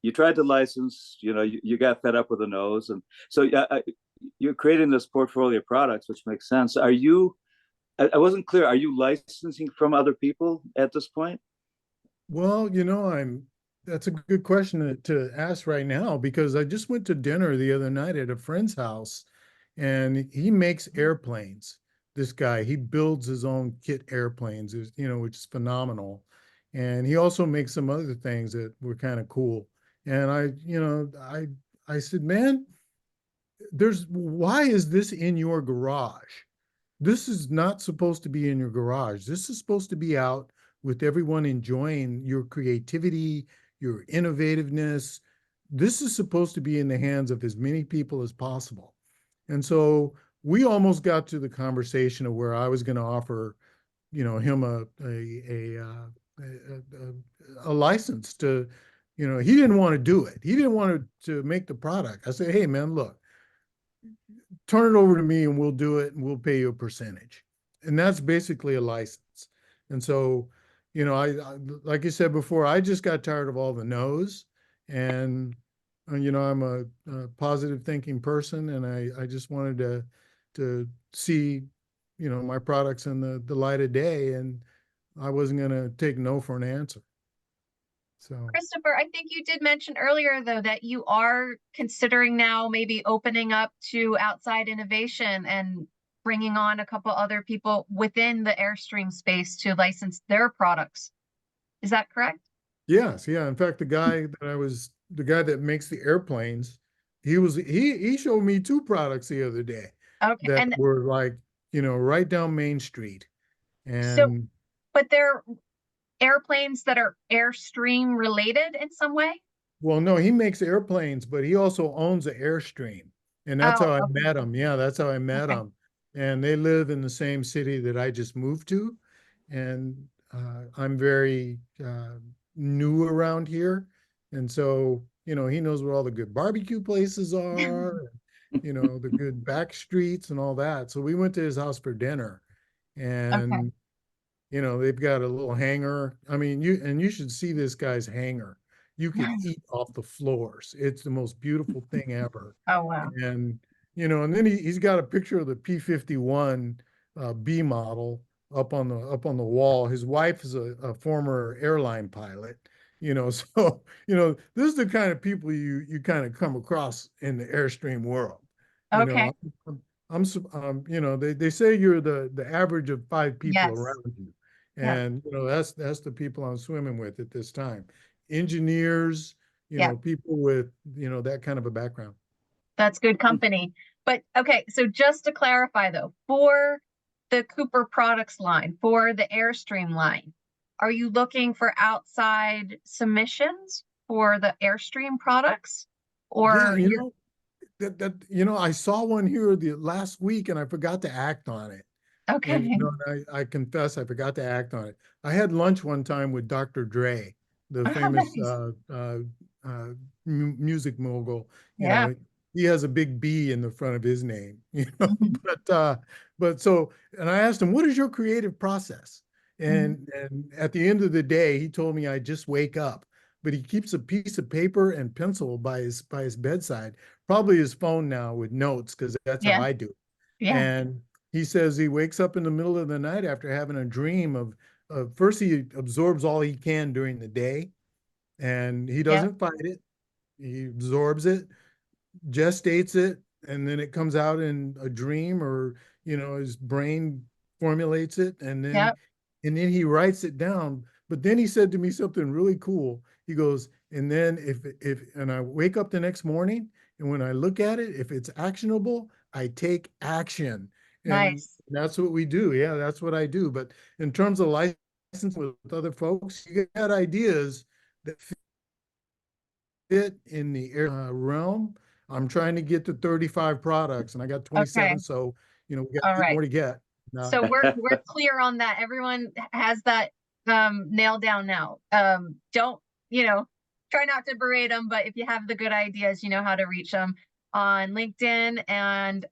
you tried to license, you got fed up with the nose. And so, you're creating this portfolio of products, which makes sense. I wasn't clear. Are you licensing from other people at this point? Well, that's a good question to ask right now, because I just went to dinner the other night at a friend's house, and he makes airplanes. This guy, he builds his own kit airplanes, which is phenomenal. And he also makes some other things that were kind of cool. And I said, man, why is this in your garage? This is not supposed to be in your garage. This is supposed to be out with everyone enjoying your creativity, your innovativeness. This is supposed to be in the hands of as many people as possible. And so we almost got to the conversation of where I was going to offer, him a license to, he didn't want to do it. He didn't want to make the product. I said, hey man, look, turn it over to me and we'll do it and we'll pay you a percentage. And that's basically a license. And so, I like you said before, I just got tired of all the no's, and I'm a positive thinking person, and I just wanted to see, my products in the light of day, and I wasn't going to take no for an answer. So Christopher, I think you did mention earlier, though, that you are considering now maybe opening up to outside innovation and bringing on a couple other people within the Airstream space to license their products. Is that correct? yes, yeah. In fact, the guy that makes the airplanes, he showed me two products the other day Okay. that And were like, right down Main Street. so, And but they're airplanes that are Airstream related in some way? well, no, he makes airplanes, but he also owns an Airstream. And that's Oh, how I okay. met him. Yeah, that's how I met Okay. him. And they live in the same city that I just moved to. And I'm very new around here. And so, he knows where all the good barbecue places are, the good back streets and all that. So we went to his house for dinner, Okay. and they've got a little hangar. I mean, you should see this guy's hangar. You could eat off the floors. It's the most beautiful thing ever. Oh, wow. And and then he's got a picture of the P-51 B model up on the wall. His wife is a former airline pilot. So this is the kind of people you kind of come across in the Airstream world. You Okay. know, they say you're the average of five people Yes. around you, Yeah. and that's the people I'm swimming with at this time. Engineers, Yeah. people with that kind of a background. That's good company. But okay, so just to clarify though, for the Cooper products line, for the Airstream line, Are you looking for outside submissions for the Airstream products? Yeah, Or you're I saw one here the last week and I forgot to act on it. And, okay. I confess I forgot to act on it. I had lunch one time with Dr. Dre, the Oh, famous nice. music mogul. Yeah. He has a big B in the front of his name. Mhm. But so, and I asked him, "What is your creative process?" Mhm. And at the end of the day, he told me I just wake up. But he keeps a piece of paper and pencil by his bedside, probably his phone now with notes, because that's how Yeah. I do it. Yeah. And he says he wakes up in the middle of the night after having a dream of first he absorbs all he can during the day, and he Yeah. doesn't fight it. He absorbs it, gestates it, and then it comes out in a dream, or his brain formulates it, Yeah. and then he writes it down. But then he said to me something really cool. He goes, and then if and I wake up the next morning, and when I look at it, if it's actionable, I take action. And Nice. that's what we do. Yeah, that's what I do. But in terms of license with other folks, you got ideas that fit in the realm. I'm trying to get to 35 products and I got 27. Okay. So, we got All 8 right. more to get. So we're clear on that. Everyone has that nailed down now. Don't, try not to berate them, but if you have the good ideas, you know how to reach them on LinkedIn. And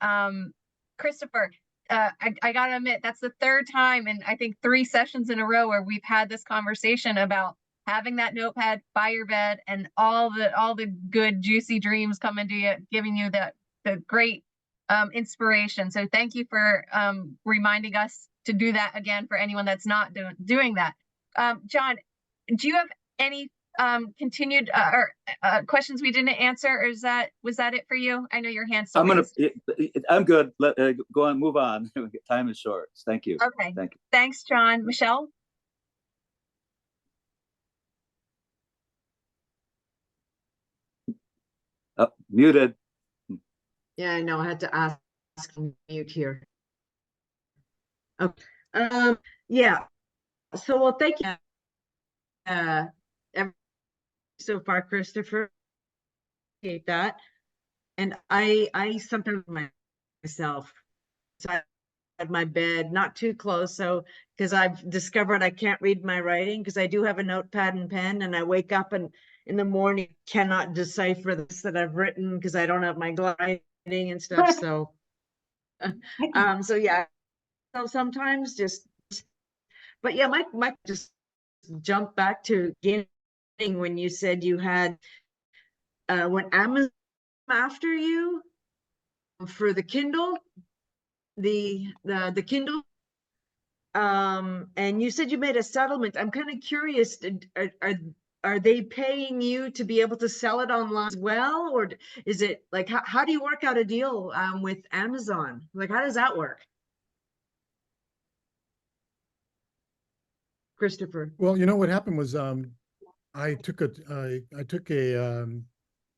Christopher, I gotta admit, that's the third time and I think 3 sessions in a row where we've had this conversation about having that notepad by your bed and all the good juicy dreams coming to you, giving you the great inspiration. So thank you for reminding us to do that again for anyone that's not doing that. John, do you have any continued or questions we didn't answer, or was that it for you? I know your hand's still raised. I'm good. Go on, move on. Time is short. Thank you. Okay. Thank you. Thanks, John. Michelle? Muted. Yeah, I know. I had to ask mute here. Okay. Yeah. So, well, thank you. So far, Christopher, appreciate that. And I sometimes myself, so I at my bed, not too close. So, because I've discovered I can't read my writing because I do have a notepad and pen, and I wake up and in the morning cannot decipher this that I've written because I don't have my writing and stuff. So, so yeah. So sometimes but yeah, my just jump back to beginning when you said you had when Amazon after you for the Kindle, the Kindle, and you said you made a settlement. I'm kind of curious, are they paying you to be able to sell it online as well, or is it like how do you work out a deal with Amazon? Like how does that work, Christopher? Well, what happened was I took a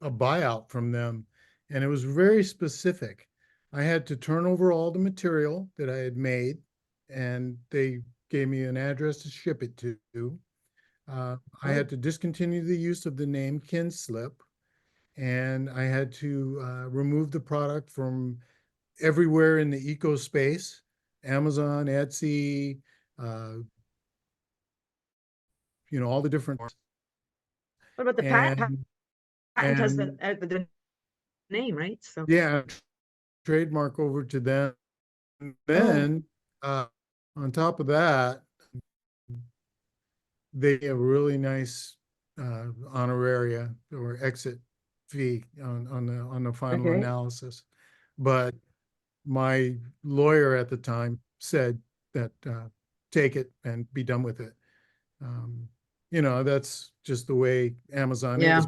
buyout from them, and it was very specific. I had to turn over all the material that I had made, and they gave me an address to ship it to. I had to discontinue the use of the name Kinslip, and I had to remove the product from everywhere in the eco space, Amazon, Etsy, uh, all the different. What about the patent? And Patent has and the name, right? So yeah, trademark over to them. And oh, then on top of that, they have a really nice honoraria or exit fee on the final okay. analysis. But my lawyer at the time said that take it and be done with it. Um, that's just the way Amazon Yeah. is.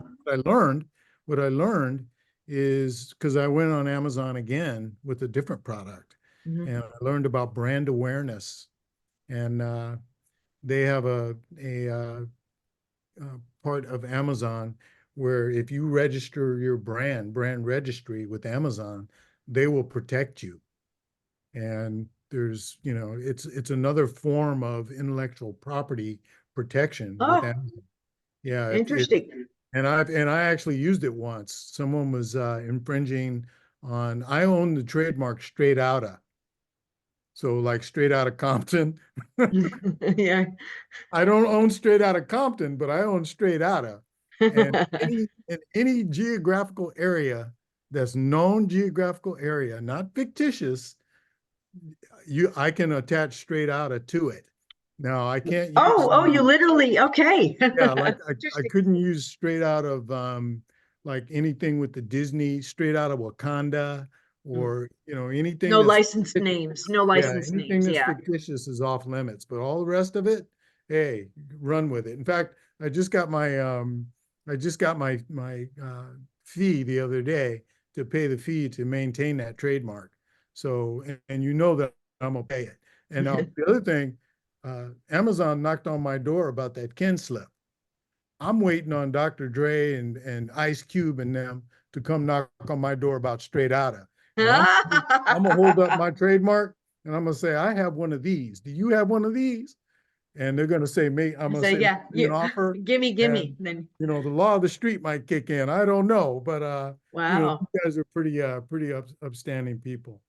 What I learned is because I went on Amazon again with a different product, Mhm. and I learned about brand awareness. And they have a part of Amazon where if you register your brand registry with Amazon, they will protect you. And there's, it's another form of intellectual property protection with Oh, Amazon. Yeah, interesting. and I actually used it once. Someone was infringing on. I own the trademark Straight Outta, so like Straight Outta Compton. Yeah. I don't own Straight Outta Compton, but I own Straight Outta. And in any geographical area that's known geographical area, not fictitious, I can attach Straight Outta to it. Now I can't use Oh, you literally, okay. yeah, like I Interesting. couldn't use straight out of like anything with the Disney, straight out of Wakanda, or anything No that's licensed names, no yeah, licensed anything names, that's yeah. fictitious is off limits. But all the rest of it, hey, run with it. In fact, I just got my fee the other day to pay the fee to maintain that trademark. So and you know that I'm gonna pay it. And now the other thing, Amazon knocked on my door about that Ken slip. I'm waiting on Dr. Dre and Ice Cube and them to come knock on my door about Straight Outta. And I'm gonna hold up my trademark and I'm gonna say, I have one of these. Do you have one of these? And they're gonna say, mate, I'm gonna So say, yeah, make me an offer. gimme, And then. the law of the street might kick in. I don't know, but Wow, you guys are pretty upstanding people.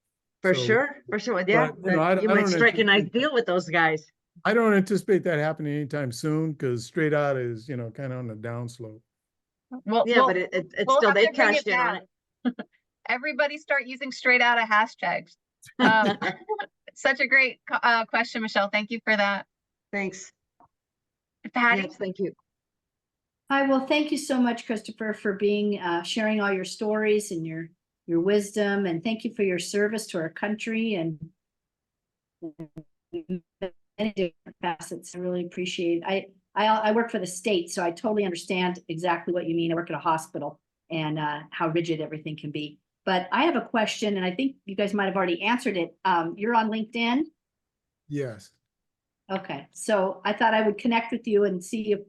for So, sure, Yeah, but you I might don't strike a nice anticipate deal with those guys. I don't anticipate that happening anytime soon because Straight Outta is, kind of on the downslope. Well, Yeah, but it's we'll still, have they to bring cashed it in on down. Everybody start using Straight Outta hashtags. Um, it. such a great question, Michelle. Thank you for that. Thanks. Patty? Yes, thank you. Hi, well, thank you so much, Christopher, for being sharing all your stories and your wisdom, and thank you for your service to our country and many different facets. I really appreciate it. I work for the state, so I totally understand exactly what you mean. I work at a hospital and how rigid everything can be. But I have a question, and I think you guys might have already answered it. You're on LinkedIn? Yes. Okay, so I thought I would connect with you and see if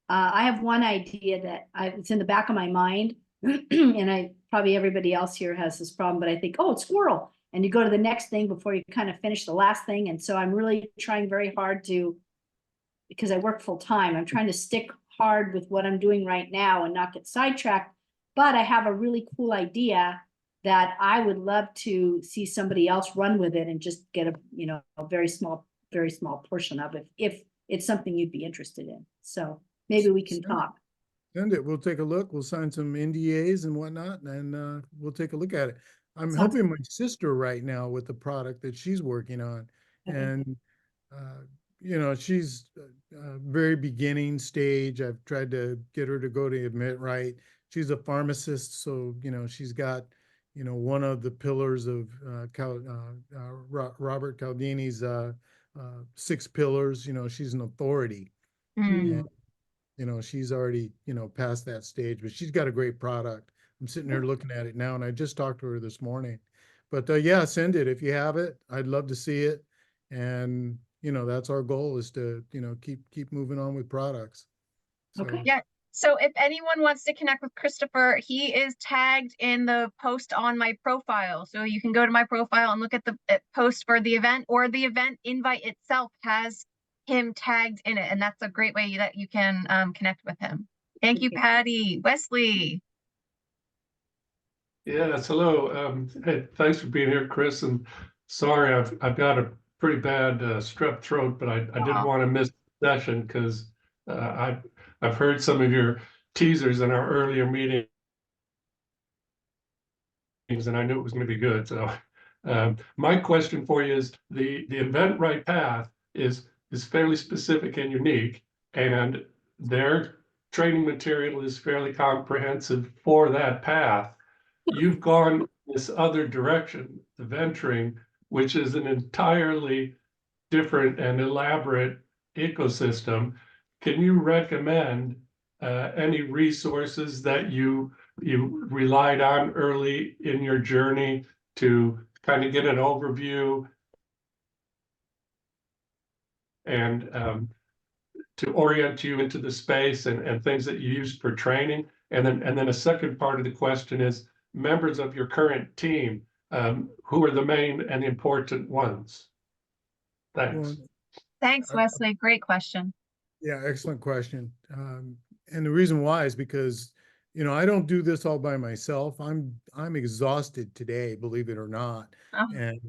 I have one idea that it's in the back of my mind, and probably everybody else here has this problem, but I think, oh, it's squirrel. And you go to the next thing before you kind of finish the last thing. And so I'm really trying very hard because I work full time, I'm trying to stick hard with what I'm doing right now and not get sidetracked. But I have a really cool idea that I would love to see somebody else run with it and just get a very small portion of it if it's something you'd be interested in. So maybe we can talk. Send it. We'll take a look. We'll sign some NDAs and whatnot, and we'll take a look at it. I'm Sounds helping my sister right now with the product that she's working on. Okay. And, she's very beginning stage. I've tried to get her to go to Right. She's a pharmacist, so, she's got, one of the pillars of Robert Cialdini's 6 pillars. She's an authority. Mm. And, she's already, past that stage, but she's got a great product. I'm sitting there looking at it now, and I just talked to her this morning. But yeah, send it if you have it. I'd love to see it. And, that's our goal is to, keep moving on with products. So, Okay. Yeah. So if anyone wants to connect with Christopher, he is tagged in the post on my profile. So you can go to my profile and look at the post for the event, or the event invite itself has him tagged in it. And that's a great way that you can connect with him. Thank you, Patty. Wesley. Yes, hello. Hey, thanks for being here, Chris. And sorry, I've got a pretty bad strep throat, but I didn't want to miss the session because I've heard some of your teasers in our earlier meetings, and I knew it was going to be good. So my question for you is the Eventbrite path is fairly specific and unique, and their training material is fairly comprehensive for that path. You've gone this other direction, the venturing, which is an entirely different and elaborate ecosystem. Can you recommend any resources that you relied on early in your journey to kind of get an overview and to orient you into the space and things that you used for training? And then a second part of the question is members of your current team, who are the main and important ones? Thanks. well, Thanks, Wesley. Great question. Yeah, excellent question. And the reason why is because, I don't do this all by myself. I'm exhausted today, believe it or not. Oh, And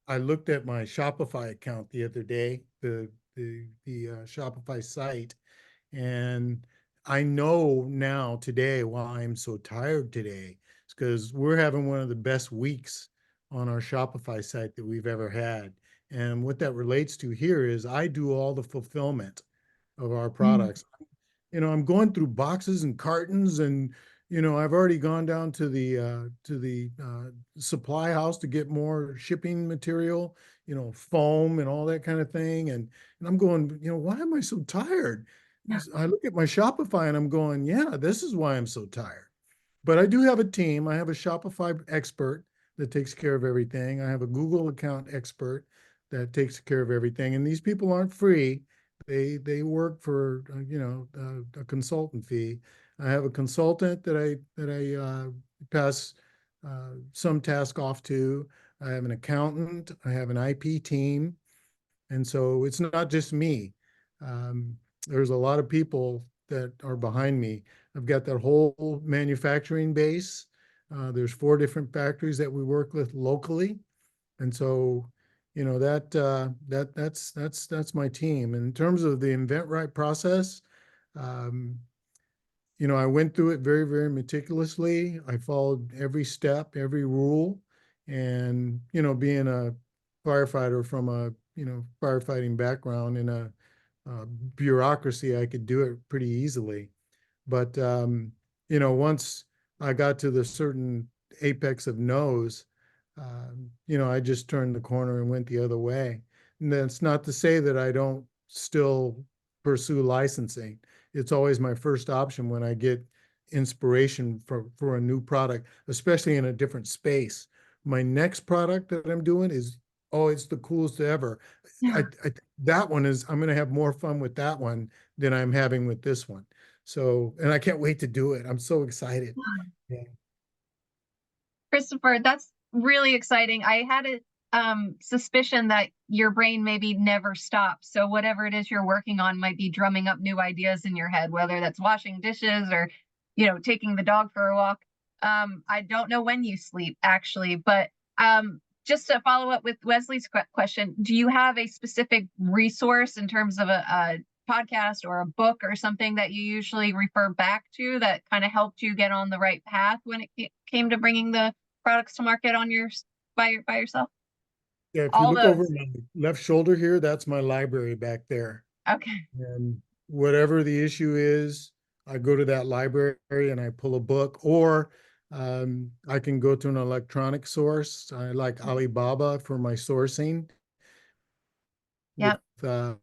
I looked at my Shopify account the other day, the Shopify site, and I know now today why I'm so tired today. It's because we're having one of the best weeks on our Shopify site that we've ever had. And what that relates to here is I do all the fulfillment of our mm, products. I'm going through boxes and cartons, and I've already gone down to the supply house to get more shipping material, foam and all that kind of thing. And I'm going, why am I so tired? yeah, I look at my Shopify and I'm going, yeah, this is why I'm so tired. But I do have a team. I have a Shopify expert that takes care of everything. I have a Google account expert that takes care of everything. And these people aren't free. They work for a consultant fee. I have a consultant that I pass some task off to. I have an accountant. I have an IP team, and so it's not just me. There's a lot of people that are behind me. I've got that whole manufacturing base. There's 4 different factories that we work with locally, and so that's my team. In terms of the InventRight process, um, I went through it very, very meticulously. I followed every step, every rule, and being a firefighter from a firefighting background in a bureaucracy, I could do it pretty easily. But once I got to the certain apex of no's, I just turned the corner and went the other way. And that's not to say that I don't still pursue licensing. It's always my first option when I get inspiration for a new product, especially in a different space. My next product that I'm doing is, oh, it's the coolest ever. yeah. That one is, I'm going to have more fun with that one than I'm having with this one. So, and I can't wait to do it. I'm so excited. Yeah. Christopher, that's really exciting. I had a suspicion that your brain maybe never stops. So whatever it is you're working on might be drumming up new ideas in your head, whether that's washing dishes or, taking the dog for a walk. I don't know when you sleep actually, but just to follow up with Wesley's question, do you have a specific resource in terms of a podcast or a book or something that you usually refer back to that kind of helped you get on the right path when it came to bringing the products to market on by yourself? Yeah, if you All look over those. my left shoulder here, that's my library back there. Okay. And whatever the issue is, I go to that library and I pull a book, or I can go to an electronic source. I like Alibaba for my sourcing with Yep.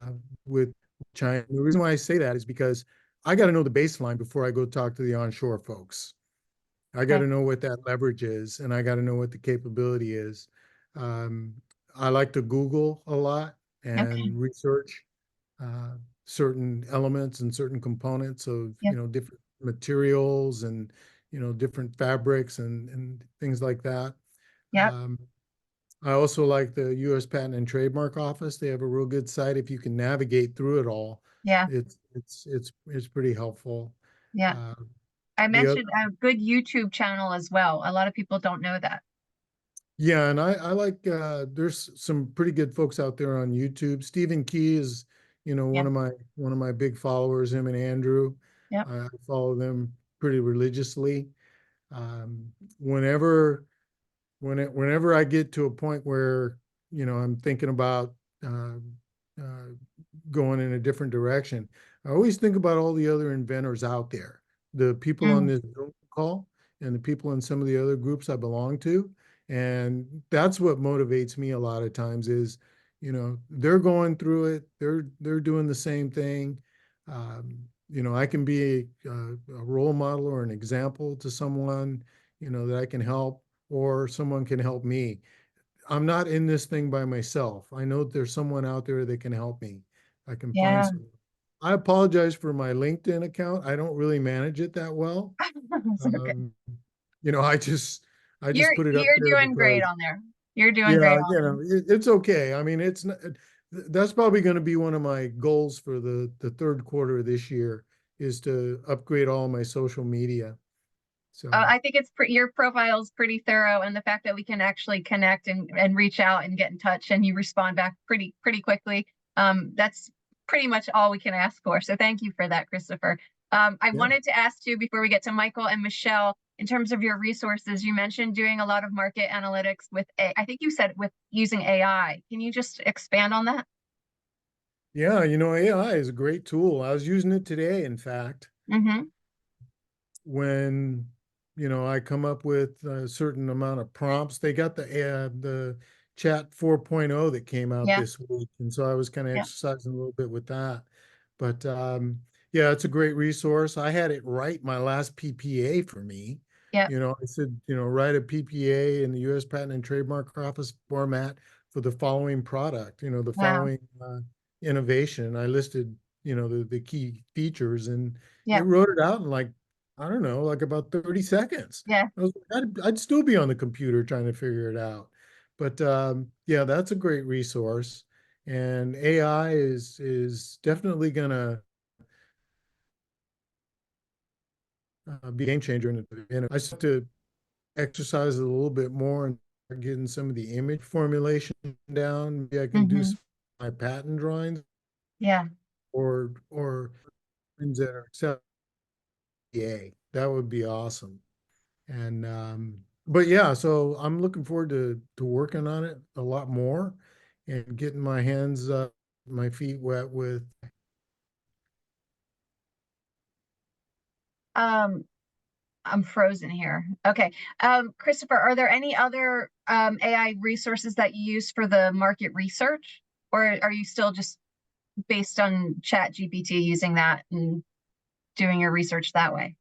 with China. The reason why I say that is because I got to know the baseline before I go talk to the onshore folks. I got Okay. to know what that leverage is, and I got to know what the capability is. Um, I like to Google a lot Okay. and research uh, certain elements and certain components of Yep. different materials and different fabrics and things like that. Yep. Um, I also like the U.S. Patent and Trademark Office. They have a real good site. If you can navigate through it all, Yeah. it's pretty helpful. Yeah. Uh, I the other mentioned a good YouTube channel as well. A lot of people don't know that. Yeah, and I like there's some pretty good folks out there on YouTube. Stephen Key is, Yeah. one of my big followers, him and Andrew. Yep. I follow them pretty religiously. Um, whenever whenever I get to a point where, I'm thinking about uh, uh, going in a different direction, I always think about all the other inventors out there, the people on Mm, this Zoom call and the people in some of the other groups I belong to. And that's what motivates me a lot of times is, they're going through it. They're doing the same thing. I can be a role model or an example to someone, that I can help, or someone can help me. I'm not in this thing by myself. I know there's someone out there that can help me. I can find yeah. someone. I apologize for my LinkedIn account. I don't really manage it that well. It's okay. Um, I just You're put it up you're there doing great because, on there. You're doing great yeah, on there. it's okay. I mean, it's not, that's probably going to be one of my goals for the third quarter of this year, is to upgrade all my social media. So I think it's your profile is pretty thorough, and the fact that we can actually connect and reach out and get in touch, and you respond back pretty quickly. That's pretty much all we can ask for. So thank you for that, Christopher. I Yeah. wanted to ask you before we get to Michael and Michelle, in terms of your resources, you mentioned doing a lot of market analytics with I think you said with using AI. Can you just expand on that? yeah, AI is a great tool. I was using it today, in fact, Mm-hmm. when I come up with a certain amount of prompts. They got the chat 4.0 that came out Yeah. this week, and so I was kind of Yeah. exercising a little bit with that. But yeah, it's a great resource. I had it write my last PPA for me. Yeah. I said, write a PPA in the U.S. Patent and Trademark Office format for the following product, the Wow. following innovation. I listed, the key features, and Yeah. it wrote it out in, like, I don't know, like about 30 seconds. Yeah. I'd still be on the computer trying to figure it out. But yeah, that's a great resource. And AI is definitely gonna be a game changer. I just have to exercise it a little bit more and start getting some of the image formulation down. Maybe I can do Mm-hmm. some of my patent drawings, Yeah. or things that are accepted. That would be awesome. And but yeah, so I'm looking forward to working on it a lot more and getting my hands my feet wet with. I'm frozen here. Okay. Christopher, are there any other AI resources that you use for the market research, or are you still just based on Chat GPT using that and doing your research that way?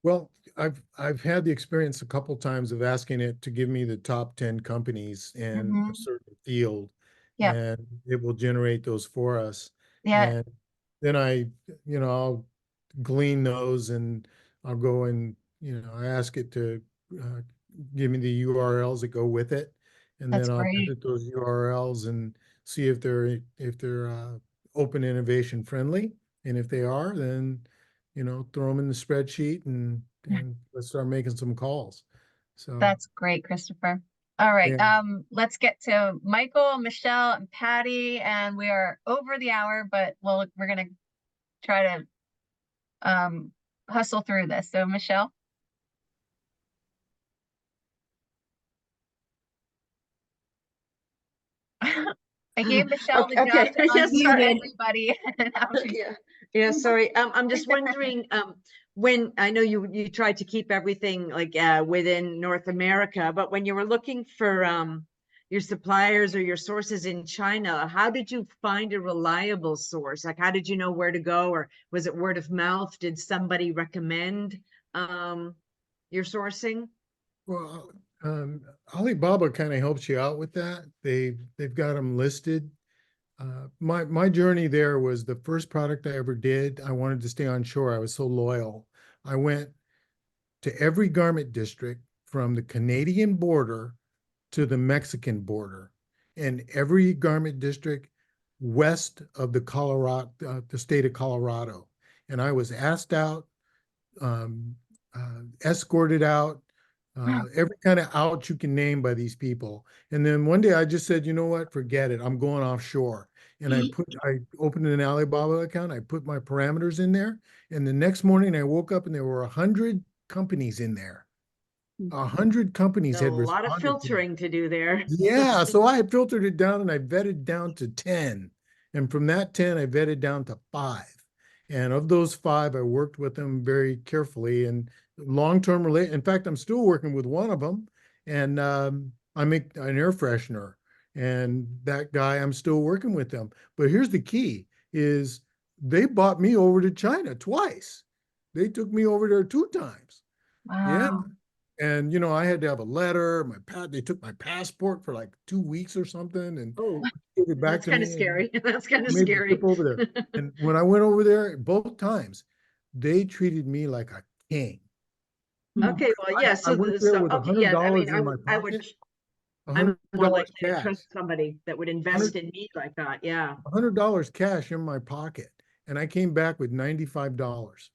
Well, I've had the experience a couple times of asking it to give me the top 10 companies in a Mm-hmm. certain field, Yeah. and it will generate those for us. Yeah. And then I'll glean those, and I'll go and, I ask it to uh, give me the URLs that go with it. And That's then I'll great. visit those URLs and see if they're open innovation friendly. And if they are, then, throw them in the spreadsheet, and let's start making some calls. So, That's great, Christopher. All right. yeah. Let's get to Michael, Michelle, and Patty, and we are over the hour, but we're gonna try to hustle through this. So, Michelle. I gave Michelle the Okay, job to yeah, unmute sorry. everybody. And now she's Yeah, sorry. I'm just wondering, when I know you tried to keep everything like within North America, but when you were looking for your suppliers or your sources in China, how did you find a reliable source? Like, how did you know where to go, or was it word of mouth? Did somebody recommend your sourcing? Well, Alibaba kind of helps you out with that. They've got them listed. My journey there was the first product I ever did. I wanted to stay on shore. I was so loyal. I went to every garment district from the Canadian border to the Mexican border, and every garment district west of the state of Colorado. And I was asked out, um, escorted out, every kind of out you can name by these people. And then one day I just said, you know what, forget it. I'm going offshore. And I opened an Alibaba account. I put my parameters in there. And the next morning I woke up and there were 100 companies in there. 100 companies A had lot of responded to me. filtering to do there. Yeah, so I filtered it down and I vetted down to 10. And from that 10, I vetted down to 5. And of those 5, I worked with them very carefully and long-term relate. In fact, I'm still working with one of them, and I make an air freshener. And that guy, I'm still working with them. But here's the key is they bought me over to China twice. They took me over there 2 times. Yeah. wow. And I had to have a letter. They took my passport for like 2 weeks or something, and Oh, gave it back that's to kind of me, and scary. That's kind I of made the trip scary. over there. And when I went over there, both times, they treated me like a king. Okay, well, yeah, I went there so with okay, yeah, I $100 mean, in my I would pocket. I'm more $100 likely to cash, trust somebody that would invest in me like that. Yeah. $100 cash in my pocket. And I came back with $95.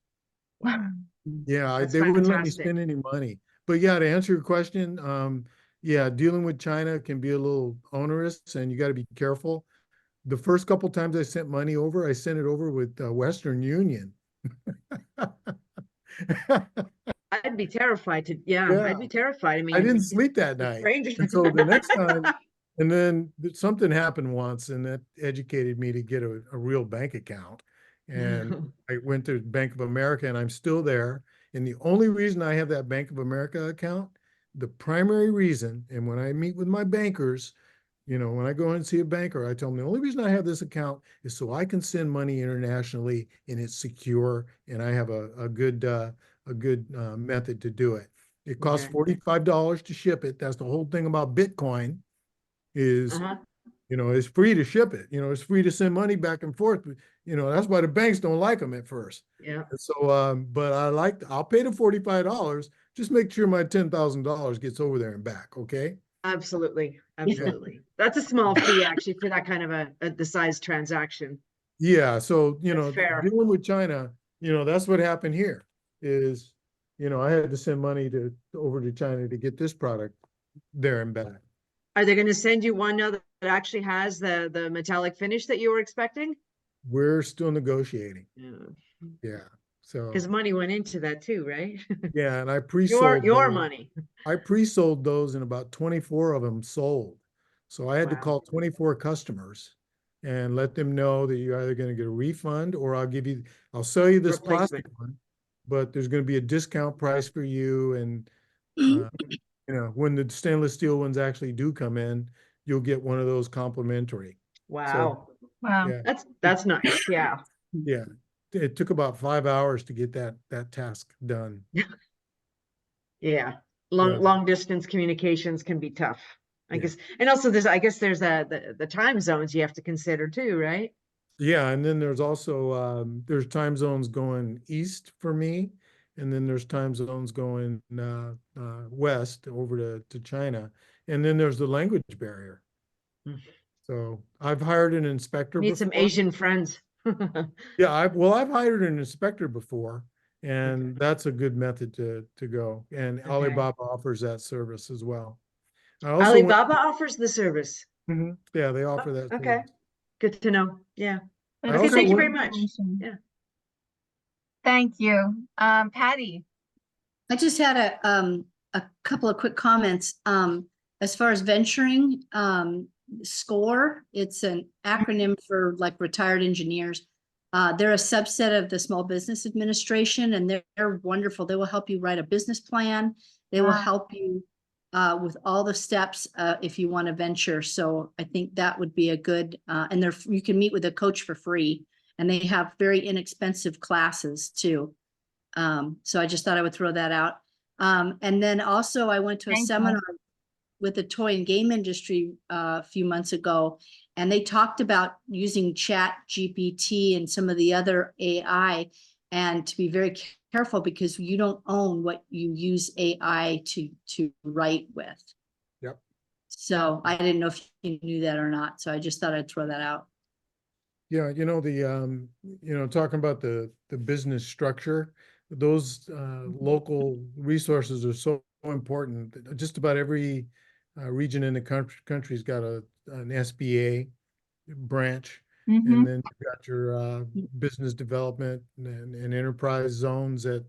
Yeah, That's they wouldn't let me fantastic. spend any money. But yeah, to answer your question, yeah, dealing with China can be a little onerous and you got to be careful. The first couple times I sent money over, I sent it over with Western Union. I'd be terrified to, yeah, Yeah, I'd be terrified. I I mean, didn't sleep that it's night. strange. And so the next time, and then something happened once and that educated me to get a real bank account. And I went to Bank of America and I'm still there. And the only reason I have that Bank of America account, the primary reason, and when I meet with my bankers, when I go and see a banker, I tell them the only reason I have this account is so I can send money internationally and it's secure and I have a good method to do it. It costs Okay. $45 to ship it. That's the whole thing about Bitcoin is, Uh-huh. it's free to ship it. It's free to send money back and forth. But, that's why the banks don't like them at first. Yeah. And so, but I'll pay the $45. Just make sure my $10,000 gets over there and back. Okay. Absolutely. Absolutely. That's a small fee actually for that kind of the size transaction. Yeah. So, That's fair. dealing with China, that's what happened here is, I had to send money over to China to get this product there and back. Are they going to send you one now that actually has the metallic finish that you were expecting? We're still negotiating. Yeah. Yeah. So, Because money went into that too, right? yeah. And I pre-sold Your those. money. I pre-sold those and about 24 of them sold. So I had to Wow. call 24 customers and let them know that you're either going to get a refund or I'll sell you this Replacement. plastic one, but there's going to be a discount price for you. And, when the stainless steel ones actually do come in, you'll get one of those complimentary. Wow. So, Wow. yeah, That's nice. Yeah. yeah. It took about 5 hours to get that task done. Yeah. Yeah. Long distance communications can be tough, I Yeah. guess. And also there's the time zones you have to consider too, right? Yeah, and then there's also there's time zones going east for me, and then there's time zones going west over to China, and then there's the language barrier. Mm. So I've hired an inspector Need some before. Asian friends. Yeah, I've hired an inspector before, and that's a good method to go. And Okay. Alibaba offers that service as well. I also Alibaba offers the service. yeah, they offer that Okay. service. Good to know. Yeah. I Okay, also thank you went- very much. Yeah. Thank you. Patty. I just had a couple of quick comments. As far as venturing, SCORE, it's an acronym for like retired engineers. They're a subset of the Small Business Administration, and they're wonderful. They will help you write a business plan. They will help you with all the steps if you want to venture. So I think that would be a good, and you can meet with a coach for free, and they have very inexpensive classes too. So I just thought I would throw that out. And then also I went to a seminar with the toy and game industry a few months ago, and they talked about using Chat GPT and some of the other AI, and to be very careful because you don't own what you use AI to write with. Yep. So I didn't know if you knew that or not. So I just thought I'd throw that out. Yeah, talking about the business structure, those local resources are so important. Just about every region in the country's got an SBA branch, and then you've got your business development and enterprise zones that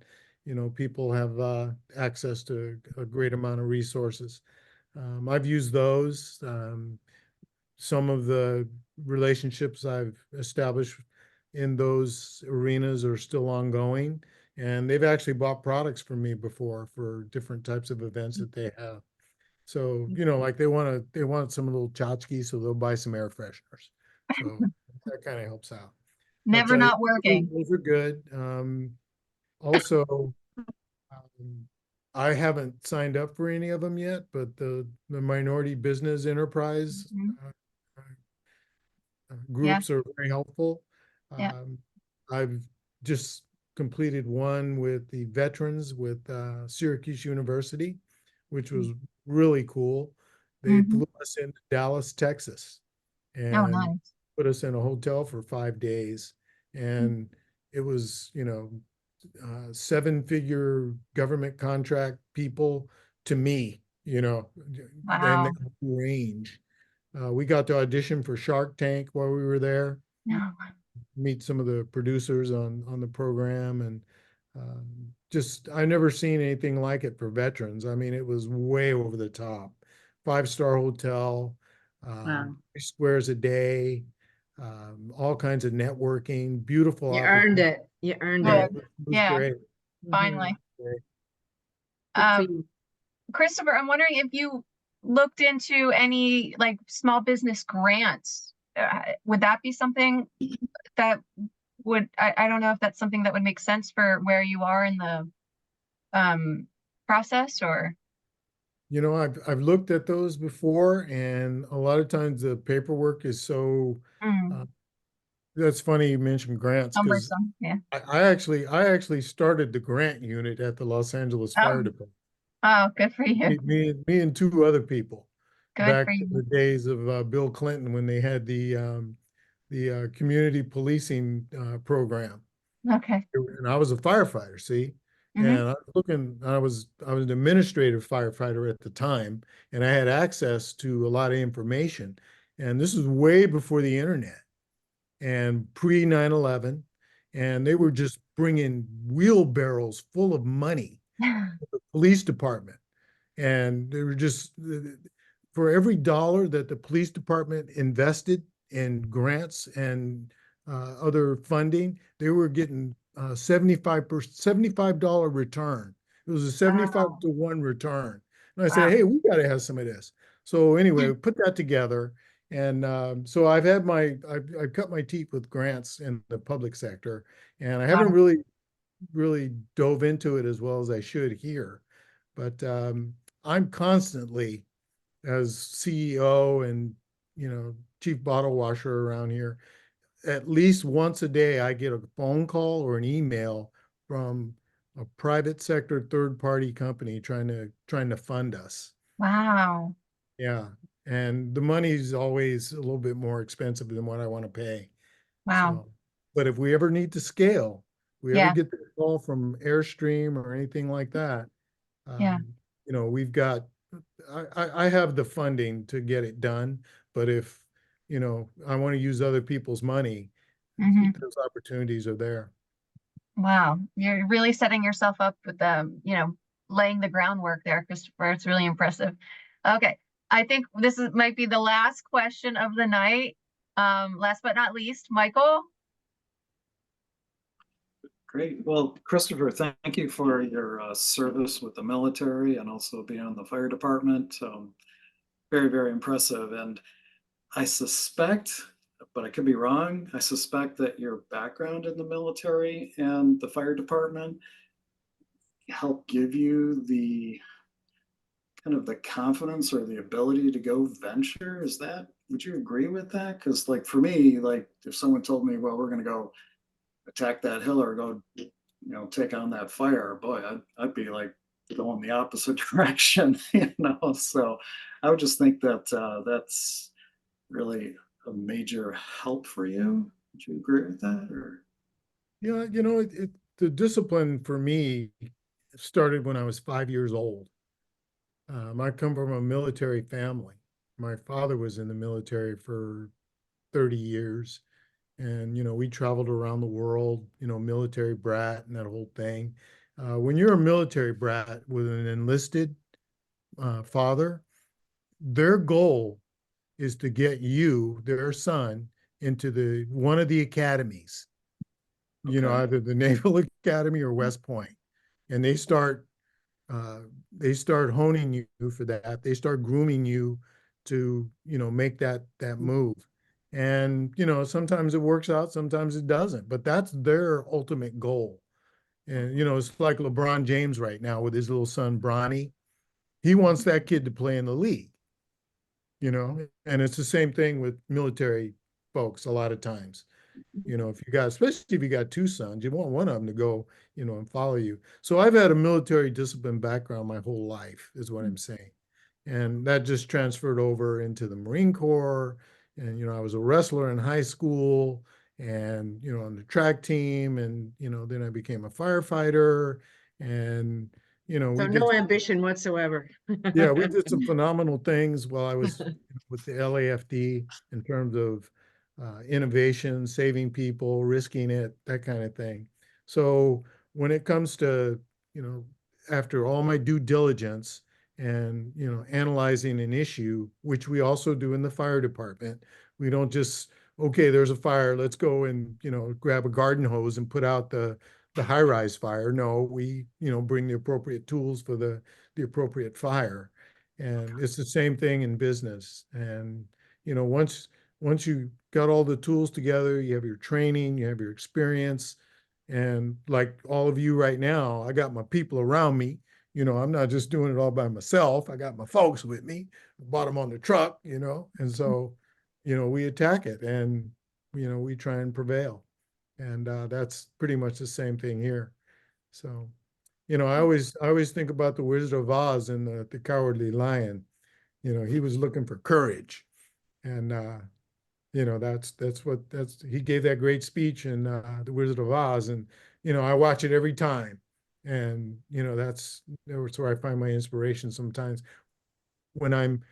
people have access to a great amount of resources. I've used those. Some of the relationships I've established in those arenas are still ongoing, and they've actually bought products from me before for different types of events that they have. So, like they want some little tchotchkes, so they'll buy some air fresheners. So that kind of helps out. Never not working. Those are good. Also, I haven't signed up for any of them yet, but the minority business enterprise groups are very helpful. Yeah. I've just completed one with the veterans with Syracuse University, which was really cool. They Mhm. flew us into Dallas, Texas, Oh, and nice. put us in a hotel for 5 days. And it was, seven-figure government contract people to me, and Wow. the range. We got to audition for Shark Tank while we were there, No. meet some of the producers on the program, and just I never seen anything like it for veterans. I mean, it was way over the top. 5-star hotel, Wow. 3 squares a day, all kinds of networking, beautiful You earned opportunity. it. You earned Yeah, it. Good. it was Yeah, great. Mhm. finally. Great. Good for Um, you. Christopher, I'm wondering if you looked into any like small business grants. Would that be something that I don't know if that's something that would make sense for where you are in the process or I've looked at those before, and a lot of times the paperwork is so. mm, Uh, that's funny you mentioned grants, because cumbersome. Yeah. I actually started the grant unit at the Los Angeles Fire Oh, Department. oh, good for you. Me and two other people Good back for in the you. days of Bill Clinton, when they had the community policing program. Okay. And I was a firefighter, see, Hmm. and I was an administrative firefighter at the time, and I had access to a lot of information. And this is way before the internet and pre 9/11, and they were just bringing wheelbarrows full of money to the police department, and they were just for every dollar that the police department invested in grants and other funding, they were getting 75 return. It was a 75 Wow. to 1 return. And I said, Wow. hey, we got to have some of this. So anyway, we put that together. And so I've cut my teeth with grants in the public sector, and I haven't Wow. really dove into it as well as I should here. But I'm constantly, as CEO and chief bottle washer around here, at least once a day I get a phone call or an email from a private sector third party company trying to fund us. Wow. Yeah. And the money's always a little bit more expensive than what I want to pay. Wow. So, but if we ever need to scale, we ever Yeah. get the call from Airstream or anything like that, Yeah. we've got, I have the funding to get it done. But if, I want to use other people's money, Hmm. those opportunities are there. Wow. You're really setting yourself up with laying the groundwork there, Christopher. It's really impressive. Okay. I think might be the last question of the night. Last but not least, Michael. Great. Well, Christopher, thank you for your service with the military and also being on the fire department. Very, very impressive. And I suspect, but I could be wrong, I suspect that your background in the military and the fire department helped give you the kind of the confidence or the ability to go venture. Would you agree with that? Because like for me, like if someone told me, well, we're going to go attack that hill or go, take on that fire, boy, I'd be like going the opposite direction, So I would just think that that's really a major help for you. Would you agree with that? Or Yeah, the discipline for me started when I was 5 years old. I come from a military family. My father was in the military for 30 years. And, we traveled around the world, military brat and that whole thing. When you're a military brat with an enlisted father, their goal is to get you, their son, into one of the academies, okay, either the Naval Academy or West Point. And uh, they start honing you for that. They start grooming you to, make that move. And, sometimes it works out, sometimes it doesn't, but that's their ultimate goal. And, it's like LeBron James right now with his little son, Bronny. He wants that kid to play in the league, and it's the same thing with military folks a lot of times. Especially if you got two sons, you want one of them to go, and follow you. So I've had a military discipline background my whole life, is what I'm saying. And that just transferred over into the Marine Corps. And, I was a wrestler in high school and, on the track team. And, then I became a firefighter. And, So we did, no ambition whatsoever. yeah, we did some phenomenal things while I was with the LAFD in terms of innovation, saving people, risking it, that kind of thing. So when it comes to, after all my due diligence and, analyzing an issue, which we also do in the fire department, we don't just, okay, there's a fire, let's go and, grab a garden hose and put out the high-rise fire. No, we, bring the appropriate tools for the appropriate fire. And it's the same thing in business. And, once you got all the tools together, you have your training, you have your experience, and like all of you right now, I got my people around me. I'm not just doing it all by myself. I got my folks with me. I bought them on the truck, and so, we attack it and, we try and prevail. And that's pretty much the same thing here. So, I always think about the Wizard of Oz and the Cowardly Lion. He was looking for courage, and that's he gave that great speech in the Wizard of Oz, and I watch it every time, and that's where I find my inspiration sometimes when I'm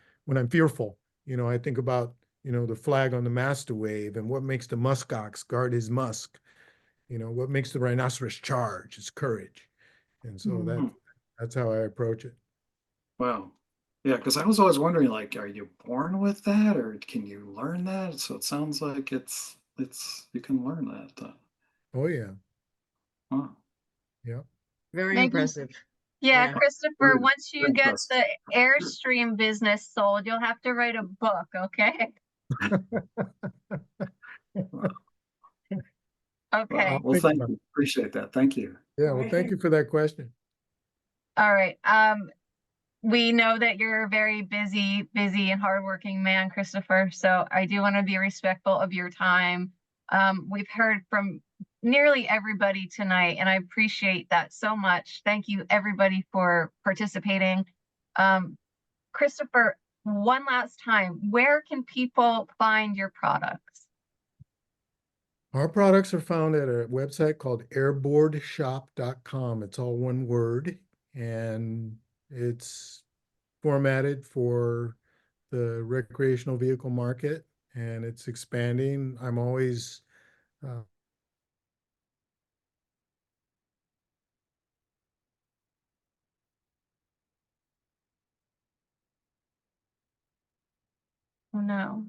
fearful. I think about the flag on the master wave and what makes the muskox guard his musk. What makes the rhinoceros charge is courage. And so that's how I approach it. Wow. Yeah, because I was always wondering, like, are you born with that or can you learn that? So it sounds like it's you can learn that. Oh yeah. Huh. Yeah. Very Maybe. impressive. Yeah, Yeah. Christopher, Very- once you very get impressive. the Airstream business sold, you'll have to write a book, okay? Okay. Well, Think thank about you. Appreciate that. Thank you. Yeah, well, thank you for that question. All right. We know that you're a very busy and hardworking man, Christopher. So I do want to be respectful of your time. We've heard from nearly everybody tonight, and I appreciate that so much. Thank you, everybody, for participating. Christopher, one last time, where can people find your products? Our products are found at a website called airboardshop.com. It's all one word, and it's formatted for the recreational vehicle market, and it's expanding. I'm always Oh no.